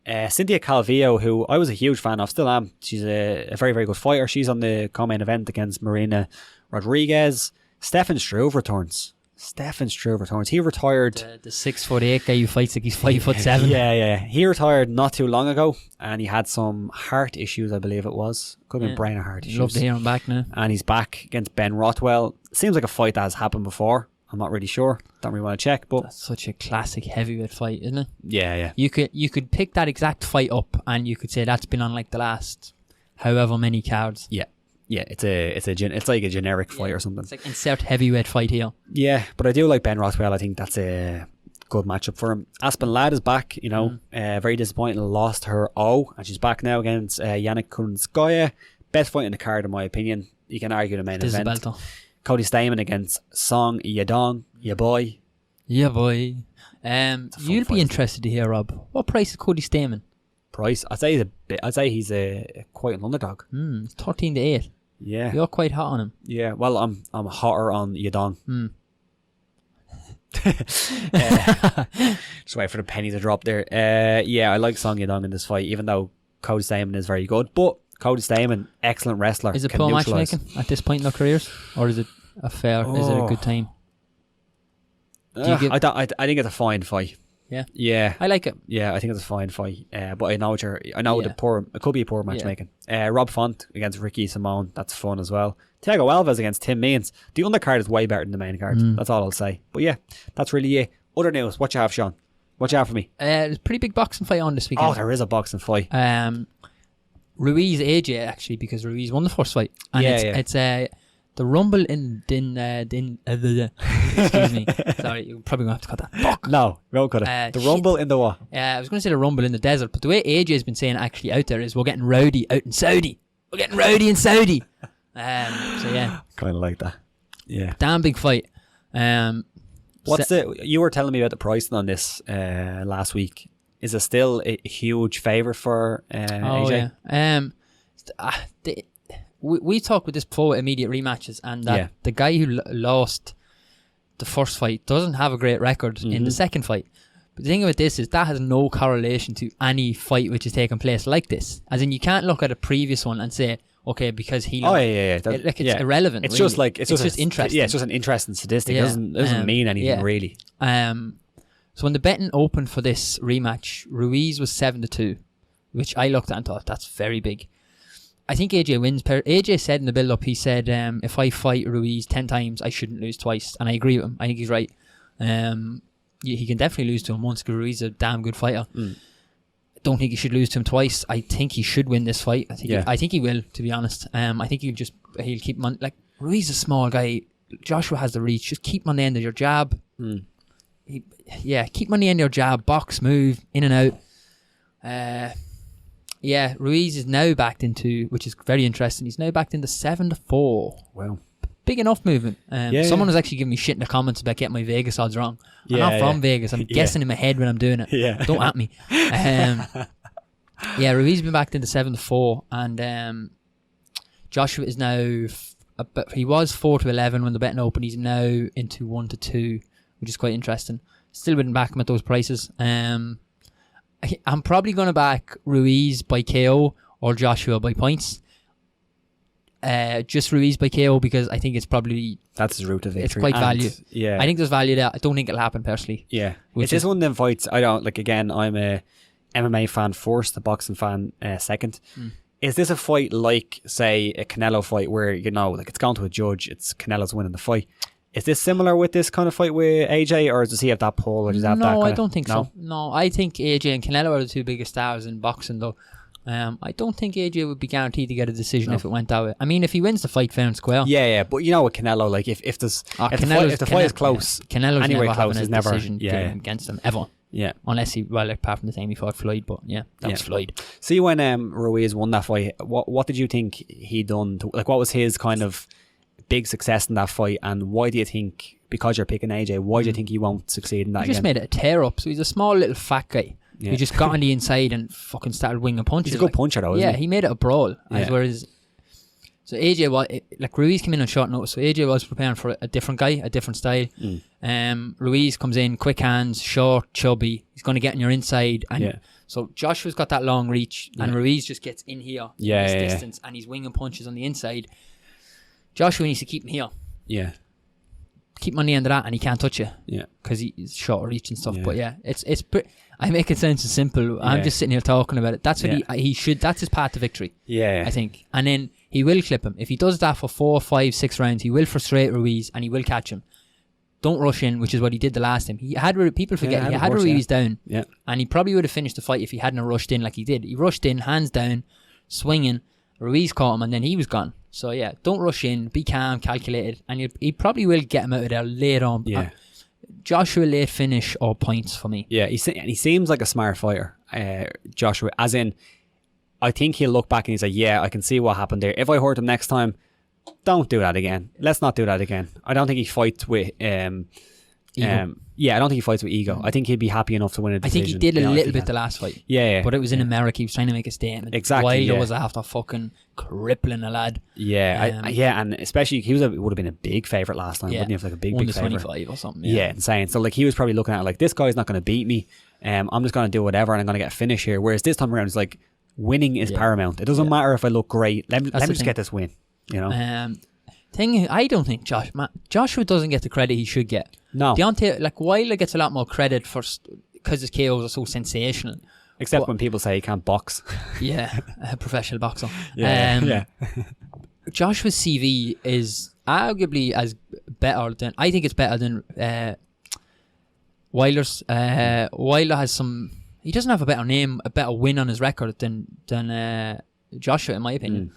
Cynthia Calvillo, who I was a huge fan of, still am. She's a very, very good fighter. She's on the co-main event against Marina Rodriguez. Stefan Struve returns. He retired. The 6'8" guy who fights like he's 5'7". Yeah. He retired not too long ago, and he had some heart issues, I believe it was. Could have been brain or heart issues. Love to hear him back now. And he's back against Ben Rothwell. Seems like a fight that has happened before. I'm not really sure. Don't really want to check, but that's such a classic heavyweight fight, isn't it? Yeah. You could pick that exact fight up, and you could say that's been on like the last however many cards. Yeah. It's like a generic fight or something. It's like insert heavyweight fight here. Yeah, but I do like Ben Rothwell. I think that's a good matchup for him. Aspen Ladd is back. Very disappointing. Lost her and she's back now against Yannick Kunitskaya. Best fight in the card, in my opinion. You can argue the main event. Cody Stamann against Song Yadong, your boy. Yeah, boy. You'll be interested to hear, Rob. What price is Cody Stamen? Price? I'd say he's quite an underdog. It's 13-8. Yeah. You're quite hot on him. Yeah. Well, I'm hotter on Yadon. Just wait for the penny to drop there. Yeah, I like Song Yadong in this fight, even though Cody Stamen is very good. But Cody Stamen, excellent wrestler. Is it poor matchmaking at this point in their careers, or is it a good time? I think it's a fine fight. Yeah, I like it. Yeah, I think it's a fine fight. But I know it could be poor matchmaking. Rob Font against Ricky Simone, that's fun as well. Thiago Alves against Tim Means. The undercard is way better than the main card. That's all I'll say. But yeah, that's really it. Other news, what you have, Sean? What you have for me? There's a pretty big boxing fight on this weekend. Oh, there is a boxing fight. Ruiz AJ, actually, because Ruiz won the first fight. And it's the Rumble in excuse me. Sorry, you're probably going to have to cut that. Fuck. No, we won't cut it. The Rumble in the what? I was going to say the Rumble in the desert, but the way AJ's been saying actually out there is we're getting rowdy out in Saudi. We're getting rowdy in Saudi. So yeah. Kind of like that. Yeah. Damn big fight. You were telling me about the pricing on this last week. Is it still a huge favourite for AJ? Yeah. We talked with this before with immediate rematches, and that the guy who lost the first fight doesn't have a great record in the second fight. But the thing about this is that has no correlation to any fight which is taking place like this. As in, you can't look at a previous one and say, okay, because he lost. It's irrelevant. It's really. just like it's just interesting. Yeah, it's just an interesting statistic. It doesn't mean anything really. So when the betting opened for this rematch, Ruiz was 7-2, which I looked at and thought that's very big. I think AJ wins. AJ said in the build-up, he said, if I fight Ruiz 10 times, I shouldn't lose twice. And I agree with him. I think he's right. He can definitely lose to him once because Ruiz is a damn good fighter. Don't think he should lose to him twice. I think he should win this fight. I think he will, to be honest. I think he'll keep him on. Like, Ruiz is a small guy. Joshua has the reach. Just keep him on the end of your jab. Keep him on the end of your jab. Box, move, in and out. Ruiz is now backed into, which is very interesting, he's now backed into 7-4. Wow. Big enough movement. Someone was actually giving me shit in the comments about getting my Vegas odds wrong. I'm not from Vegas. I'm guessing in my head when I'm doing it. Don't at me. Ruiz has been backed into 7-4, and Joshua is now, he was 4-11 when the betting opened. He's now into 1-2, which is quite interesting. Still wouldn't back him at those prices. I'm probably going to back Ruiz by KO or Joshua by points. Just Ruiz by KO because I think it's probably... That's his route to victory. It's quite value. Yeah. I think there's value there. I don't think it'll happen personally. Yeah. It's just one of them fights, I don't... Like, again, I'm a MMA fan first, a boxing fan second. Is this a fight like, say, a Canelo fight where, it's gone to a judge, it's Canelo's winning the fight? Is this similar with this kind of fight with AJ, or does he have that pull, or does he have that? No, I don't think so. No, I think AJ and Canelo are the two biggest stars in boxing, though. I don't think AJ would be guaranteed to get a decision if it went that way. I mean, if he wins the fight fair and square. Yeah, but with Canelo, like if the fight is close, Canelo's anyway never close, having a decision against him ever. Yeah, unless apart from the time he fought Floyd, but that was Floyd. See, when Ruiz won that fight, what did you think he done? What was his kind of big success in that fight, and why do you think, because you're picking AJ, why do you think he won't succeed in that? He just made it a tear up. So he's a small little fat guy who just got on the inside and fucking started winging punches. He's a good puncher though, isn't he? He made it a brawl. Whereas, so AJ was Ruiz came in on short notice, so AJ was preparing for a different guy, a different style. Ruiz comes in, quick hands, short, chubby. He's going to get on your inside, and so Joshua's got that long reach, and Ruiz just gets in here, this distance, and he's winging punches on the inside. Joshua needs to keep him here. Yeah. Keep him on the end of that, and he can't touch you. Yeah. Because he's short reach and stuff. But it's I make it sound so simple. I'm just sitting here talking about it. That's what he should. That's his path to victory. Yeah. I think. And then he will clip him. If he does that for 4, 5, 6 rounds, he will frustrate Ruiz, and he will catch him. Don't rush in, which is what he did the last time. People forget he had Ruiz down. Yeah. And he probably would have finished the fight if he hadn't rushed in like he did. He rushed in, hands down, swinging. Ruiz caught him, and then he was gone. So don't rush in, be calm, calculated, and he probably will get him out of there later on. Yeah. Joshua late finish or points for me. Yeah, he seems like a smart fighter, Joshua. As in, I think he'll look back and he's like, I can see what happened there. If I hurt him next time, don't do that again. Let's not do that again. I don't think he fights with Ego. Yeah, I don't think he fights with ego. I think he'd be happy enough to win a decision. I think he did a little bit the last fight. Yeah. But it was in America. He was trying to make a statement. Exactly. Wilder was after fucking crippling a lad. Yeah, and especially he would have been a big favourite last time, wouldn't he? Like a big favourite. 1-25 or something. Yeah, insane. So like he was probably looking at it like, this guy's not going to beat me. I'm just going to do whatever and I'm going to get a finish here. Whereas this time around, it's like winning is paramount. It doesn't matter if I look great. Let me just get this win. You know. I don't think Joshua doesn't get the credit he should get. No. Deontay, like Wilder gets a lot more credit because his KOs are so sensational. Except when people say he can't box. Yeah, a professional boxer. Yeah. Joshua's CV is arguably I think it's better than Wilder's. Wilder has some. He doesn't have a better name, a better win on his record than Joshua, in my opinion.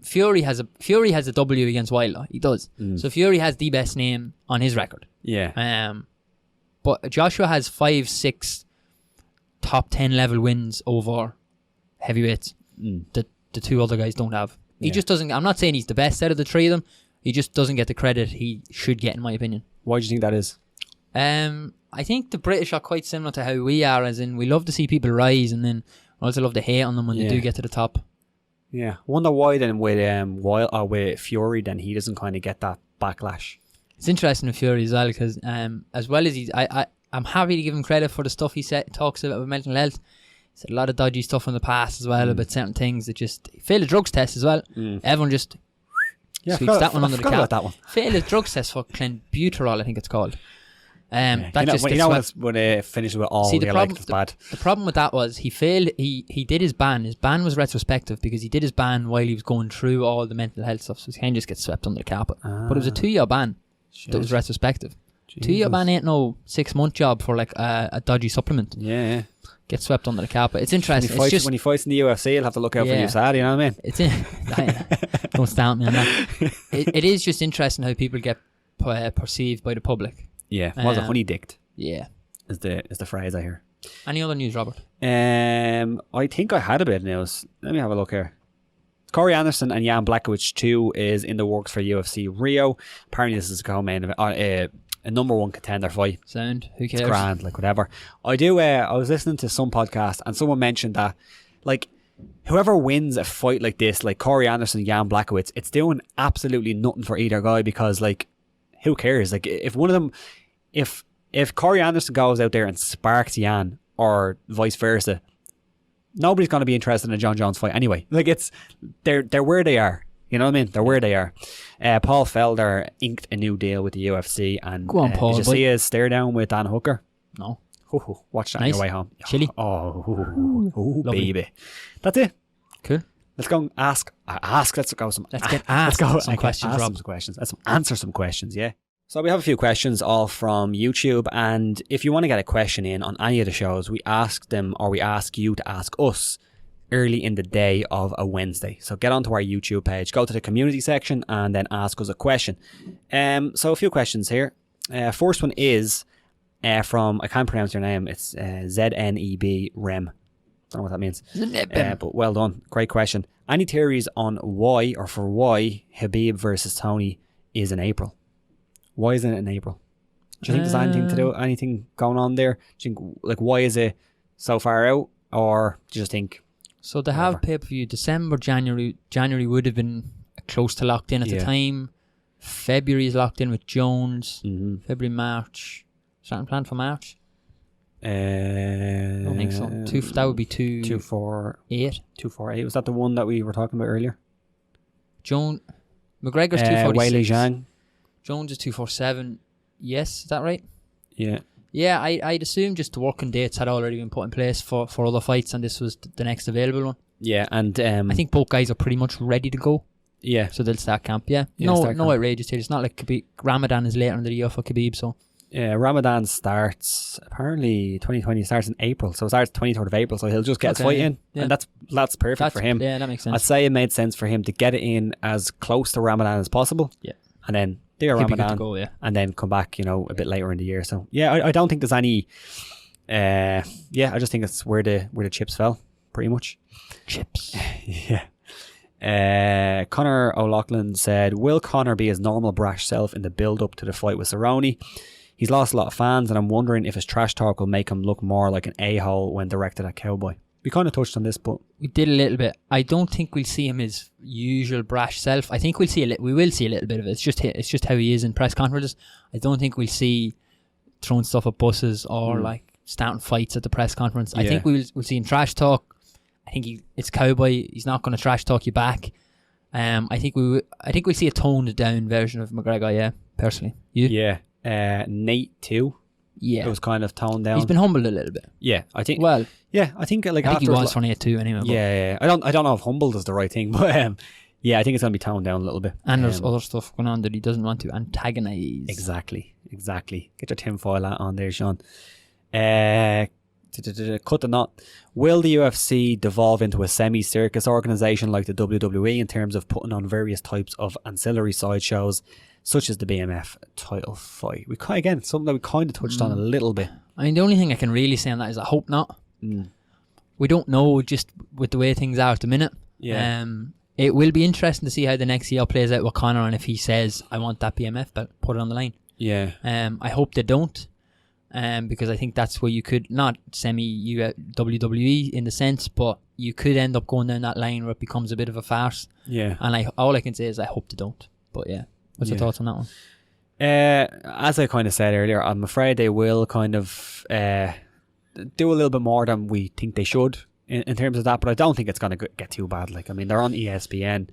Fury has a W against Wilder. He does. So Fury has the best name on his record. Yeah. But Joshua has 5-6 top 10 level wins over heavyweights. The two other guys don't have. He just doesn't. I'm not saying he's the best out of the three of them. He just doesn't get the credit he should get, in my opinion. Why do you think that is? I think the British are quite similar to how we are, as in we love to see people rise, and then we also love to hate on them when they do get to the top. Yeah, wonder why then with Fury, then he doesn't kind of get that backlash. It's interesting with Fury as well, because as well as I'm happy to give him credit for the stuff he talks about mental health. He said a lot of dodgy stuff in the past as well about certain things that just failed the drugs test as well. Everyone just sweeps that one under the cap. That one. Failed the drugs test for clenbuterol, I think it's called. When it finishes with all, bad. The problem with that was he failed. He did his ban. His ban was retrospective because he did his ban while he was going through all the mental health stuff. So he kind of just gets swept under the carpet. But it was a 2-year ban that was retrospective. 2-year ban ain't no 6-month job for like a dodgy supplement. Yeah. Get swept under the carpet. It's interesting. When he fights in the UFC, he'll have to look out for you, sad. You know what I mean? Don't stamp me on that. It is just interesting how people get perceived by the public. Yeah, was a honey dicked. Yeah, is the phrase I hear. Any other news, Robert? I think I had a bit of news. Let me have a look here. Corey Anderson and Jan Blachowicz 2 is in the works for UFC Rio. Apparently, this is a co-main event, a number one contender fight. Sound? Who cares? It's grand, like whatever. I was listening to some podcast and someone mentioned that, like, whoever wins a fight like this, like Corey Anderson and Jan Blachowicz, it's doing absolutely nothing for either guy because, like, who cares? Like, if one of them. If Corey Anderson goes out there and sparks Jan or vice versa, nobody's going to be interested in a John Jones fight anyway. Like, they're where they are. You know what I mean? They're where they are. Paul Felder inked a new deal with the UFC, and go on, Paul. Did you see his stare down with Dan Hooker? No. Watch that on your way home. Chilly. Oh, baby. That's it. Cool. Let's go and ask. Let's go some questions, Rob. Let's answer some questions. Yeah. So we have a few questions all from YouTube, and if you want to get a question in on any of the shows, we ask you to ask us early in the day of a Wednesday. So get onto our YouTube page, go to the community section, and then ask us a question. So a few questions here. First one is from, I can't pronounce your name, it's ZNEB Rem. Don't know what that means. But well done. Great question. Any theories on why Khabib versus Tony is in April? Why isn't it in April? Do you think there's anything going on there? Do you think, like, why is it so far out? Or do you just think... So they have pay-per-view December, January would have been close to locked in at the time. February is locked in with Jones. February, March. Something planned for March? I don't think so. That would be 248. 248. Was that the one that we were talking about earlier? McGregor's 246. Weili Zhang. Jones is 247. Yes, is that right? Yeah. Yeah, I'd assume just the working dates had already been put in place for other fights, and this was the next available one. Yeah, and I think both guys are pretty much ready to go. Yeah. So they'll start camp. Yeah. No outrageous here. It's not like Khabib. Ramadan is later in the year for Khabib, so. Yeah, Ramadan starts, apparently 2020 starts in April, so it starts 23rd of April, so he'll just get his fight in, and that's perfect for him. Yeah, that makes sense. I'd say it made sense for him to get it in as close to Ramadan as possible. Yeah. And then do a Ramadan, and then come back, a bit later in the year. So yeah, I don't think there's any. I just think it's where the chips fell, pretty much. Chips. Yeah. Conor O'Loughlin said, "Will Conor be his normal brash self in the build up to the fight with Cerrone? He's lost a lot of fans, and I'm wondering if his trash talk will make him look more like an a-hole when directed at Cowboy. We kind of touched on this, but we did a little bit. I don't think we'll see him his usual brash self. I think we will see a little bit of it. It's just how he is in press conferences. I don't think we'll see throwing stuff at buses or like starting fights at the press conference. I think we'll see him trash talk. I think it's Cowboy. He's not going to trash talk you back. I think we'll see a toned down version of McGregor. Yeah, personally, you. Yeah, Nate too. Yeah, it was kind of toned down. He's been humbled a little bit. Yeah, I think. Well, yeah, I think like I think after he was from 8-2 anyway. Yeah, I don't know if humbled is the right thing, but yeah, I think it's gonna be toned down a little bit. And there's other stuff going on that he doesn't want to antagonize. Exactly. Get your tinfoil hat on there, Sean. Cut the knot. Will the UFC devolve into a semi-circus organisation like the WWE in terms of putting on various types of ancillary sideshows, such as the BMF title fight? Something that we kind of touched on a little bit. I mean, the only thing I can really say on that is I hope not. We don't know just with the way things are at the minute. Yeah. It will be interesting to see how the next year plays out with Conor, and if he says, I want that BMF belt, put it on the line. Yeah. I hope they don't. Because I think that's where you could, not WWE in the sense, but you could end up going down that line where it becomes a bit of a farce. Yeah. And all I can say is I hope they don't. But yeah, what's your thoughts on that one? As I kind of said earlier, I'm afraid they will kind of do a little bit more than we think they should in terms of that, but I don't think it's going to get too bad. Like, I mean, they're on ESPN.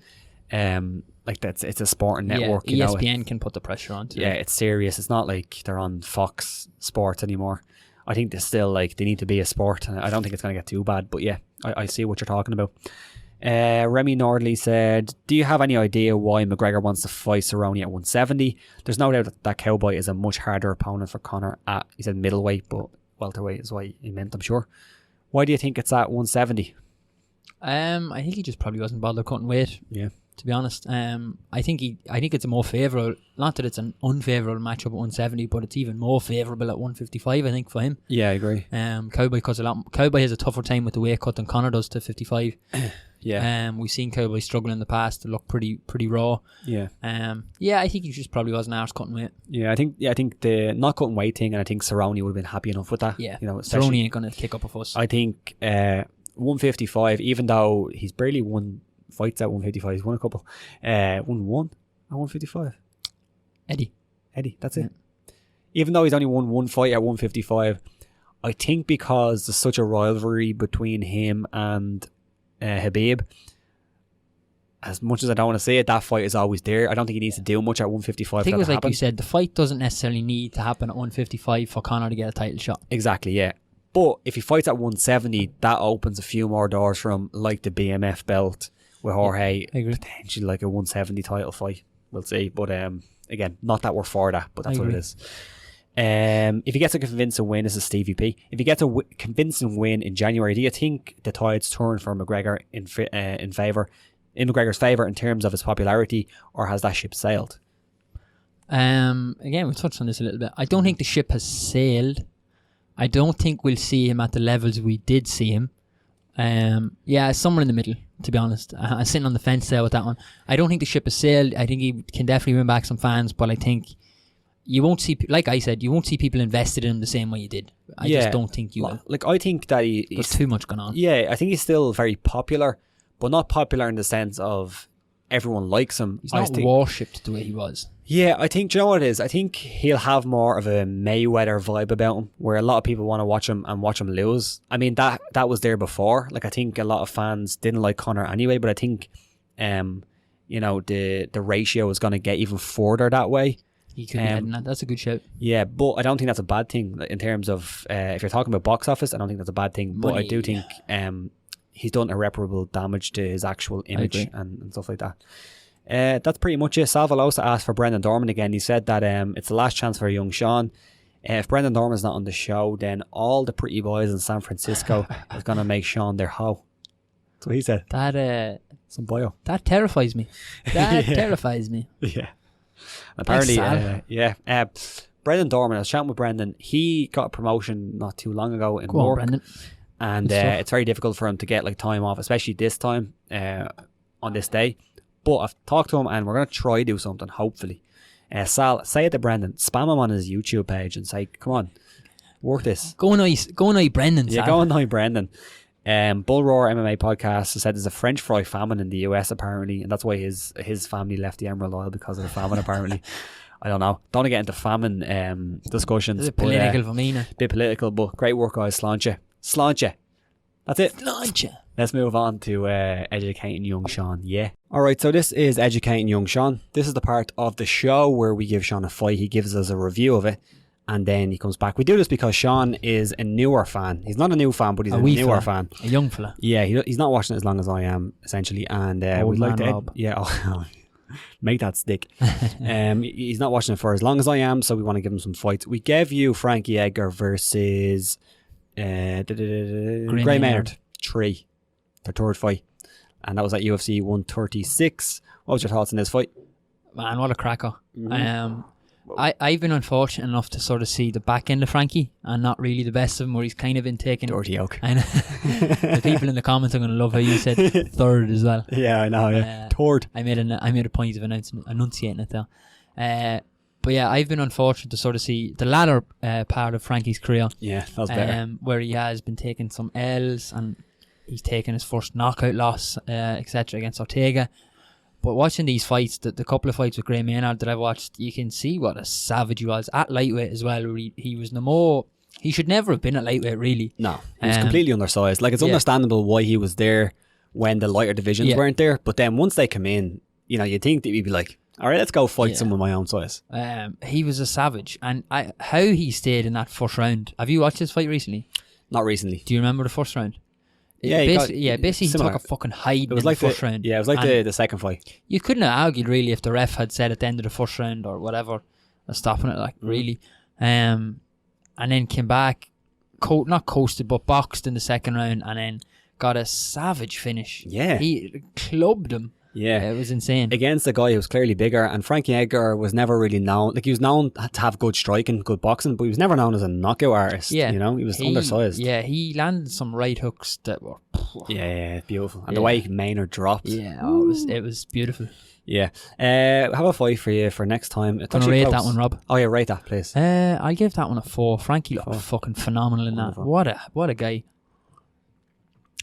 Like it's a sporting network. Yeah, ESPN can put the pressure on too. Yeah, it's serious. It's not like they're on Fox Sports anymore. I think they're still like they need to be a sport, and I don't think it's going to get too bad. But yeah, I see what you're talking about. Remy Nordley said, do you have any idea why McGregor wants to fight Cerrone at 170? There's no doubt that Cowboy is a much harder opponent for Conor at, he said middleweight, but welterweight is what he meant, I'm sure. Why do you think it's at 170? I think he just probably wasn't bothered cutting weight. Yeah. To be honest, I think it's a more favourable. Not that it's an unfavourable matchup at 170, but it's even more favourable at 155. I think for him. Yeah, I agree. Cowboy cuts a lot. Cowboy has a tougher time with the weight cut than Conor does to 55. Yeah. We've seen Cowboy struggle in the past to look pretty raw. Yeah. Yeah, I think he just probably wasn't arse cutting weight. Yeah, I think the not cutting weight thing, and I think Cerrone would have been happy enough with that. Yeah. You know, Cerrone ain't gonna kick up a fuss. I think 155, even though he's barely won fights at 155, he's won a couple. Won one at 155. Eddie, that's it. Even though he's only won one fight at 155, I think because there's such a rivalry between him and Khabib, as much as I don't want to say it, that fight is always there. I don't think he needs to do much at 155. I think it was like you said, the fight doesn't necessarily need to happen at 155 for Conor to get a title shot. Exactly, yeah. But if he fights at 170, that opens a few more doors for him, like the BMF belt with Jorge, potentially like a 170 title fight. We'll see. But again, not that we're for that, but that's what it is. If he gets a convincing win, this is Stevie P. If he gets a convincing win in January, do you think the tides turn for McGregor in McGregor's favour in terms of his popularity, or has that ship sailed? Again, we touched on this a little bit. I don't think the ship has sailed. I don't think we'll see him at the levels we did see him. Yeah, somewhere in the middle, to be honest. I'm sitting on the fence there with that one. I don't think the ship has sailed. I think he can definitely win back some fans, but I think you won't see, like I said, you won't see people invested in him the same way you did. I just don't think you will. Like, I think that there's too much going on. Yeah, I think he's still very popular, but not popular in the sense of everyone likes him. He's not worshipped the way he was. Yeah, I think, do you know what it is? I think he'll have more of a Mayweather vibe about him, where a lot of people want to watch him and watch him lose. I mean, that was there before. Like, I think a lot of fans didn't like Conor anyway, but I think, you know, the ratio is going to get even further that way. He could be heading that. That's a good shout. Yeah, but I don't think that's a bad thing in terms of, if you're talking about box office, I don't think that's a bad thing. But I do think he's done irreparable damage to his actual image and stuff like that. That's pretty much it. Salvalosa asked for Brendan Dorman again. He said that it's the last chance for a young Sean. If Brendan Dorman's not on the show, then all the pretty boys in San Francisco is going to make Sean their hoe. That's what he said. That some bio. That terrifies me. That terrifies me. Yeah. Apparently, Brendan Dorman, I was chatting with Brendan. He got a promotion not too long ago in work. Brendan. And it's very difficult for him to get like time off, especially this time on this day. But I've talked to him and we're going to try do something, hopefully. Sal, say it to Brendan. Spam him on his YouTube page and say, come on, work this. Go and Brendan. Yeah, go and Brendan. Bull Roar MMA podcast said there's a French fry famine in the US apparently, and that's why his family left the Emerald Isle because of the famine apparently. I don't know. Don't want to get into famine discussions. It's a bit political for me now. Bit political, but great work, guys. Sláinte. That's it. Sláinte. Let's move on to Educating Young Sean. Yeah. Alright, so this is Educating Young Sean. This is the part of the show where we give Sean a fight. He gives us a review of it, and then he comes back. We do this because Sean is a newer fan. He's not a new fan, but he's a newer fan. A young fella. Yeah, he's not watching it as long as I am, essentially. And we'd like to... make that stick. He's not watching it for as long as I am, so we want to give him some fights. We gave you Frankie Edgar versus Gray Maynard 3, their third fight, and that was at UFC 136. What was your thoughts on this fight? Man, what a cracker. I've been unfortunate enough to sort of see the back end of Frankie and not really the best of him, where he's kind of been taken. Dirty oak. And the people in the comments are going to love how you said third as well. Yeah, I know. Yeah. Third. I made a point of enunciating it there. But yeah, I've been unfortunate to sort of see the latter part of Frankie's career. Yeah, that was better. Where he has been taking some L's and he's taken his first knockout loss, etc. against Ortega. But watching these fights, the couple of fights with Gray Maynard that I've watched, you can see what a savage he was at lightweight as well. Where he was no more. He should never have been at lightweight, really. No, he was completely undersized. Like, it's understandable why he was there when the lighter divisions weren't there. But then once they come in, you know, you'd think that he'd be like, all right, let's go fight someone my own size. He was a savage, and how he stayed in that first round. Have you watched this fight recently? Not recently. Do you remember the first round? Basically he took a fucking hide in the first round. Yeah, it was like the second fight. You couldn't have argued really if the ref had said at the end of the first round or whatever, stopping it, like, really. And then came back, not coasted, but boxed in the second round, and then got a savage finish. Yeah. He clubbed him. Yeah. It was insane. Against a guy who was clearly bigger, and Frankie Edgar was never really known. Like, he was known to have good striking, good boxing, but he was never known as a knockout artist. Yeah. You know, he was undersized. Yeah, he landed some right hooks that were... Yeah, beautiful. And the way Maynard dropped. Yeah, it was beautiful. Yeah. Have a fight for you for next time. Can I rate that one, Rob? Oh yeah, rate that, please. I'll give that one a 4. Frankie looked fucking phenomenal in that. What a guy.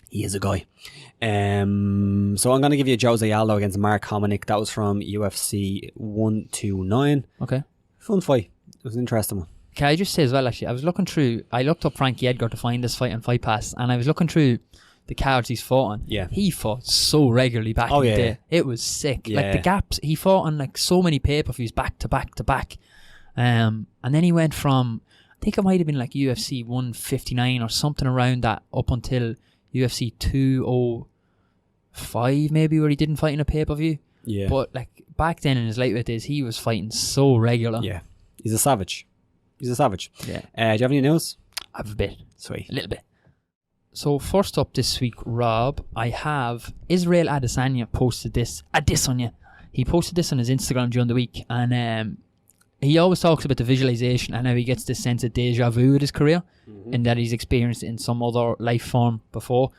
He is a guy. So I'm going to give you Jose Aldo against Mark Hominick. That was from UFC 129. Okay. Fun fight. It was an interesting one. Can I just say as well, actually, I looked up Frankie Edgar to find this fight on Fight Pass, and I was looking through the cards he's fought on. Yeah. He fought so regularly back in the day. It was sick. Yeah. Like, the gaps, he fought on like so many pay-per-views back to back to back. And then he went from, I think it might have been like UFC 159 or something around that, up until UFC 205 maybe, where he didn't fight in a pay-per-view. Yeah. But like back then in his lightweight days, he was fighting so regular. Yeah. He's a savage. Yeah. Do you have any news? I have a bit. Sweet. A little bit. So first up this week, Rob, I have Israel Adesanya posted this. Adesanya. He posted this on his Instagram during the week, and he always talks about the visualization and how he gets this sense of deja vu with his career, and that he's experienced it in some other life form before.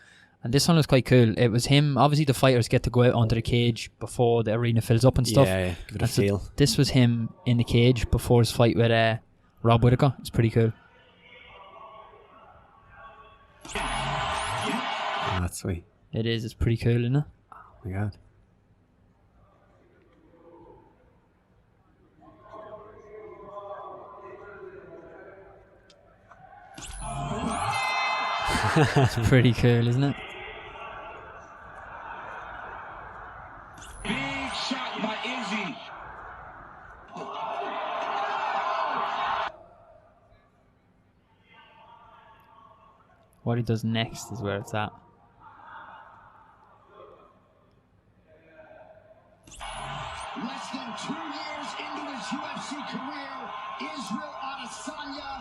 And this one was quite cool. It was him. Obviously, the fighters get to go out onto the cage before the arena fills up and stuff. Yeah, give it a feel. So this was him in the cage before his fight with Rob Whittaker. It's pretty cool. Oh, that's sweet. It is. It's pretty cool, isn't it? Oh my god. It's pretty cool, isn't it? Big shot by Izzy. What he does next is where it's at. Less than 2 years into his UFC career, Israel Adesanya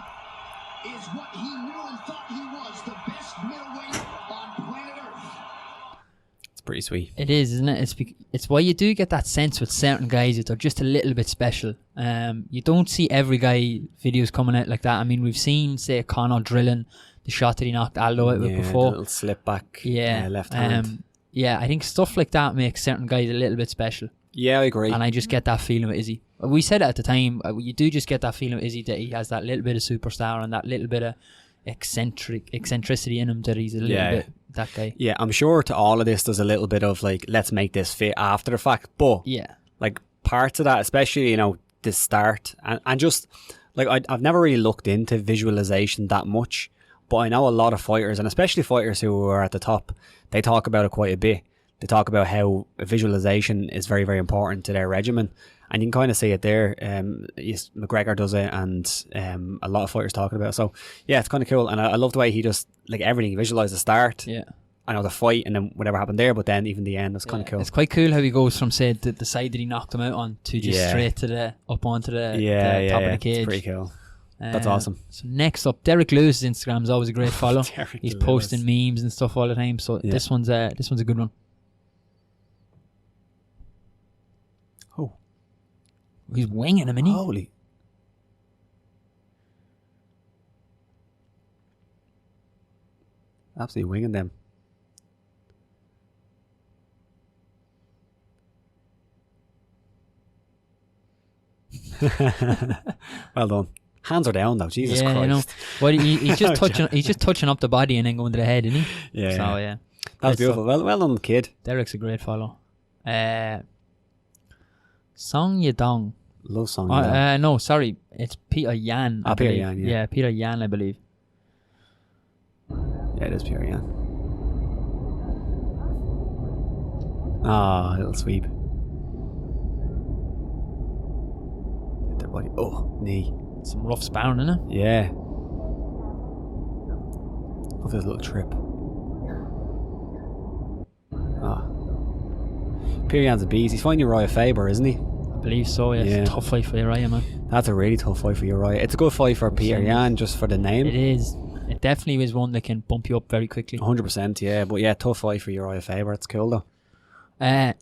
is what he knew and thought he was, the best middleweight on planet Earth. It's pretty sweet. It is, isn't it? It's why you do get that sense with certain guys that they're just a little bit special. You don't see every guy videos coming out like that. I mean, we've seen, say, Conor drilling the shot that he knocked Aldo out with before. A little slip back left hand. Yeah, I think stuff like that makes certain guys a little bit special. Yeah, I agree. And I just get that feeling with Izzy. We said it at the time. You do just get that feeling with Izzy that he has that little bit of superstar and that little bit of eccentricity in him, that he's a little bit that guy. Yeah, I'm sure to all of this there's a little bit of like, let's make this fit after the fact. But like parts of that, especially, you know, the start and just like I've never really looked into visualization that much, but I know a lot of fighters, and especially fighters who are at the top, they talk about it quite a bit. They talk about how visualization is very, very important to their regimen. And you can kind of see it there. McGregor does it, and a lot of fighters talking about it. So, yeah, it's kind of cool. And I love the way he just, like everything, he visualised the start. Yeah. I know the fight and then whatever happened there, but then even the end, it's kind of cool. It's quite cool how he goes from, say, the side that he knocked him out on to just straight to up onto the top of the cage. It's pretty cool. That's awesome. So next up, Derek Lewis's Instagram is always a great follow. He's posting memes and stuff all the time. So this one's a good one. Oh, he's winging him, isn't he? Holy! Absolutely winging them. Well done. Hands are down though. Jesus Christ. You know. Well, he's just touching. He's just touching up the body and then going to the head, isn't he? Yeah. So yeah, that's beautiful. Well done, kid. Derek's a great follow. Song Yadong. Love Song Yadong. No, sorry, it's Peter Yan. Peter Yan. Yeah, Peter Yan, I believe. Yeah, it is Peter Yan. Ah, little sweep. Hit their body. Oh, knee. Some rough sparring, innit? Yeah. Love this little trip. Peter Yan's a beast. He's fighting Uriah Faber, isn't he? I believe so, yeah. It's a tough fight for Uriah, man. That's a really tough fight for Uriah. It's a good fight for Peter Yan, just for the name. It is. It definitely is one that can bump you up very quickly. 100%, yeah. But yeah, tough fight for Uriah Faber. It's cool, though.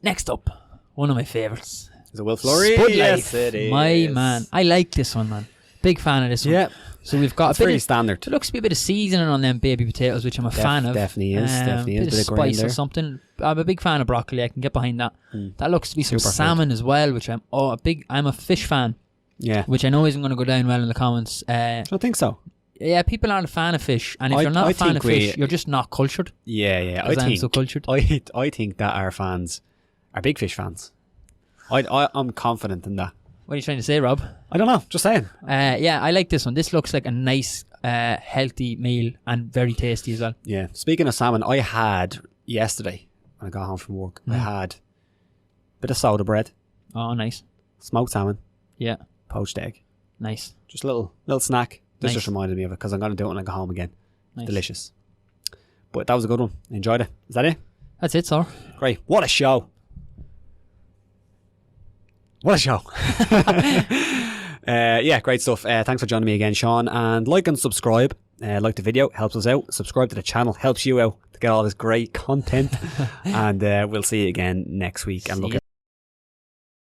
Next up, one of my favourites. Is it Will Fleury? Spud Yes, Life. it is. My man. I like this one, man. Big fan of this one. Yeah. So we've got it's a bit pretty of, standard. It looks to be a bit of seasoning on them baby potatoes, which I'm a fan of. Definitely is. Definitely is. Bit of spice or something. I'm a big fan of broccoli. I can get behind that. That looks to be some salmon as well, which I'm a fish fan. Yeah. Which I know isn't going to go down well in the comments. I don't think so. Yeah, people aren't a fan of fish, and if you're not a fan of fish, you're just not cultured. Yeah. I'm so cultured. I think that our fans are big fish fans. I'm confident in that. What are you trying to say, Rob? I don't know. Just saying. Yeah, I like this one. This looks like a nice, healthy meal and very tasty as well. Yeah. Speaking of salmon, I had yesterday when I got home from work. I had a bit of soda bread. Oh, nice. Smoked salmon. Yeah. Poached egg. Nice. Just a little snack. This Nice. just reminded me of it because I'm going to do it when I go home again. Nice. Delicious. But that was a good one. Enjoyed it. Is that it? That's it, sir. Great. What a show. What a show. Yeah, great stuff. Thanks for joining me again, Sean. And like and subscribe. Like the video, helps us out. Subscribe to the channel, helps you out to get all this great content. And we'll see you again next week. And look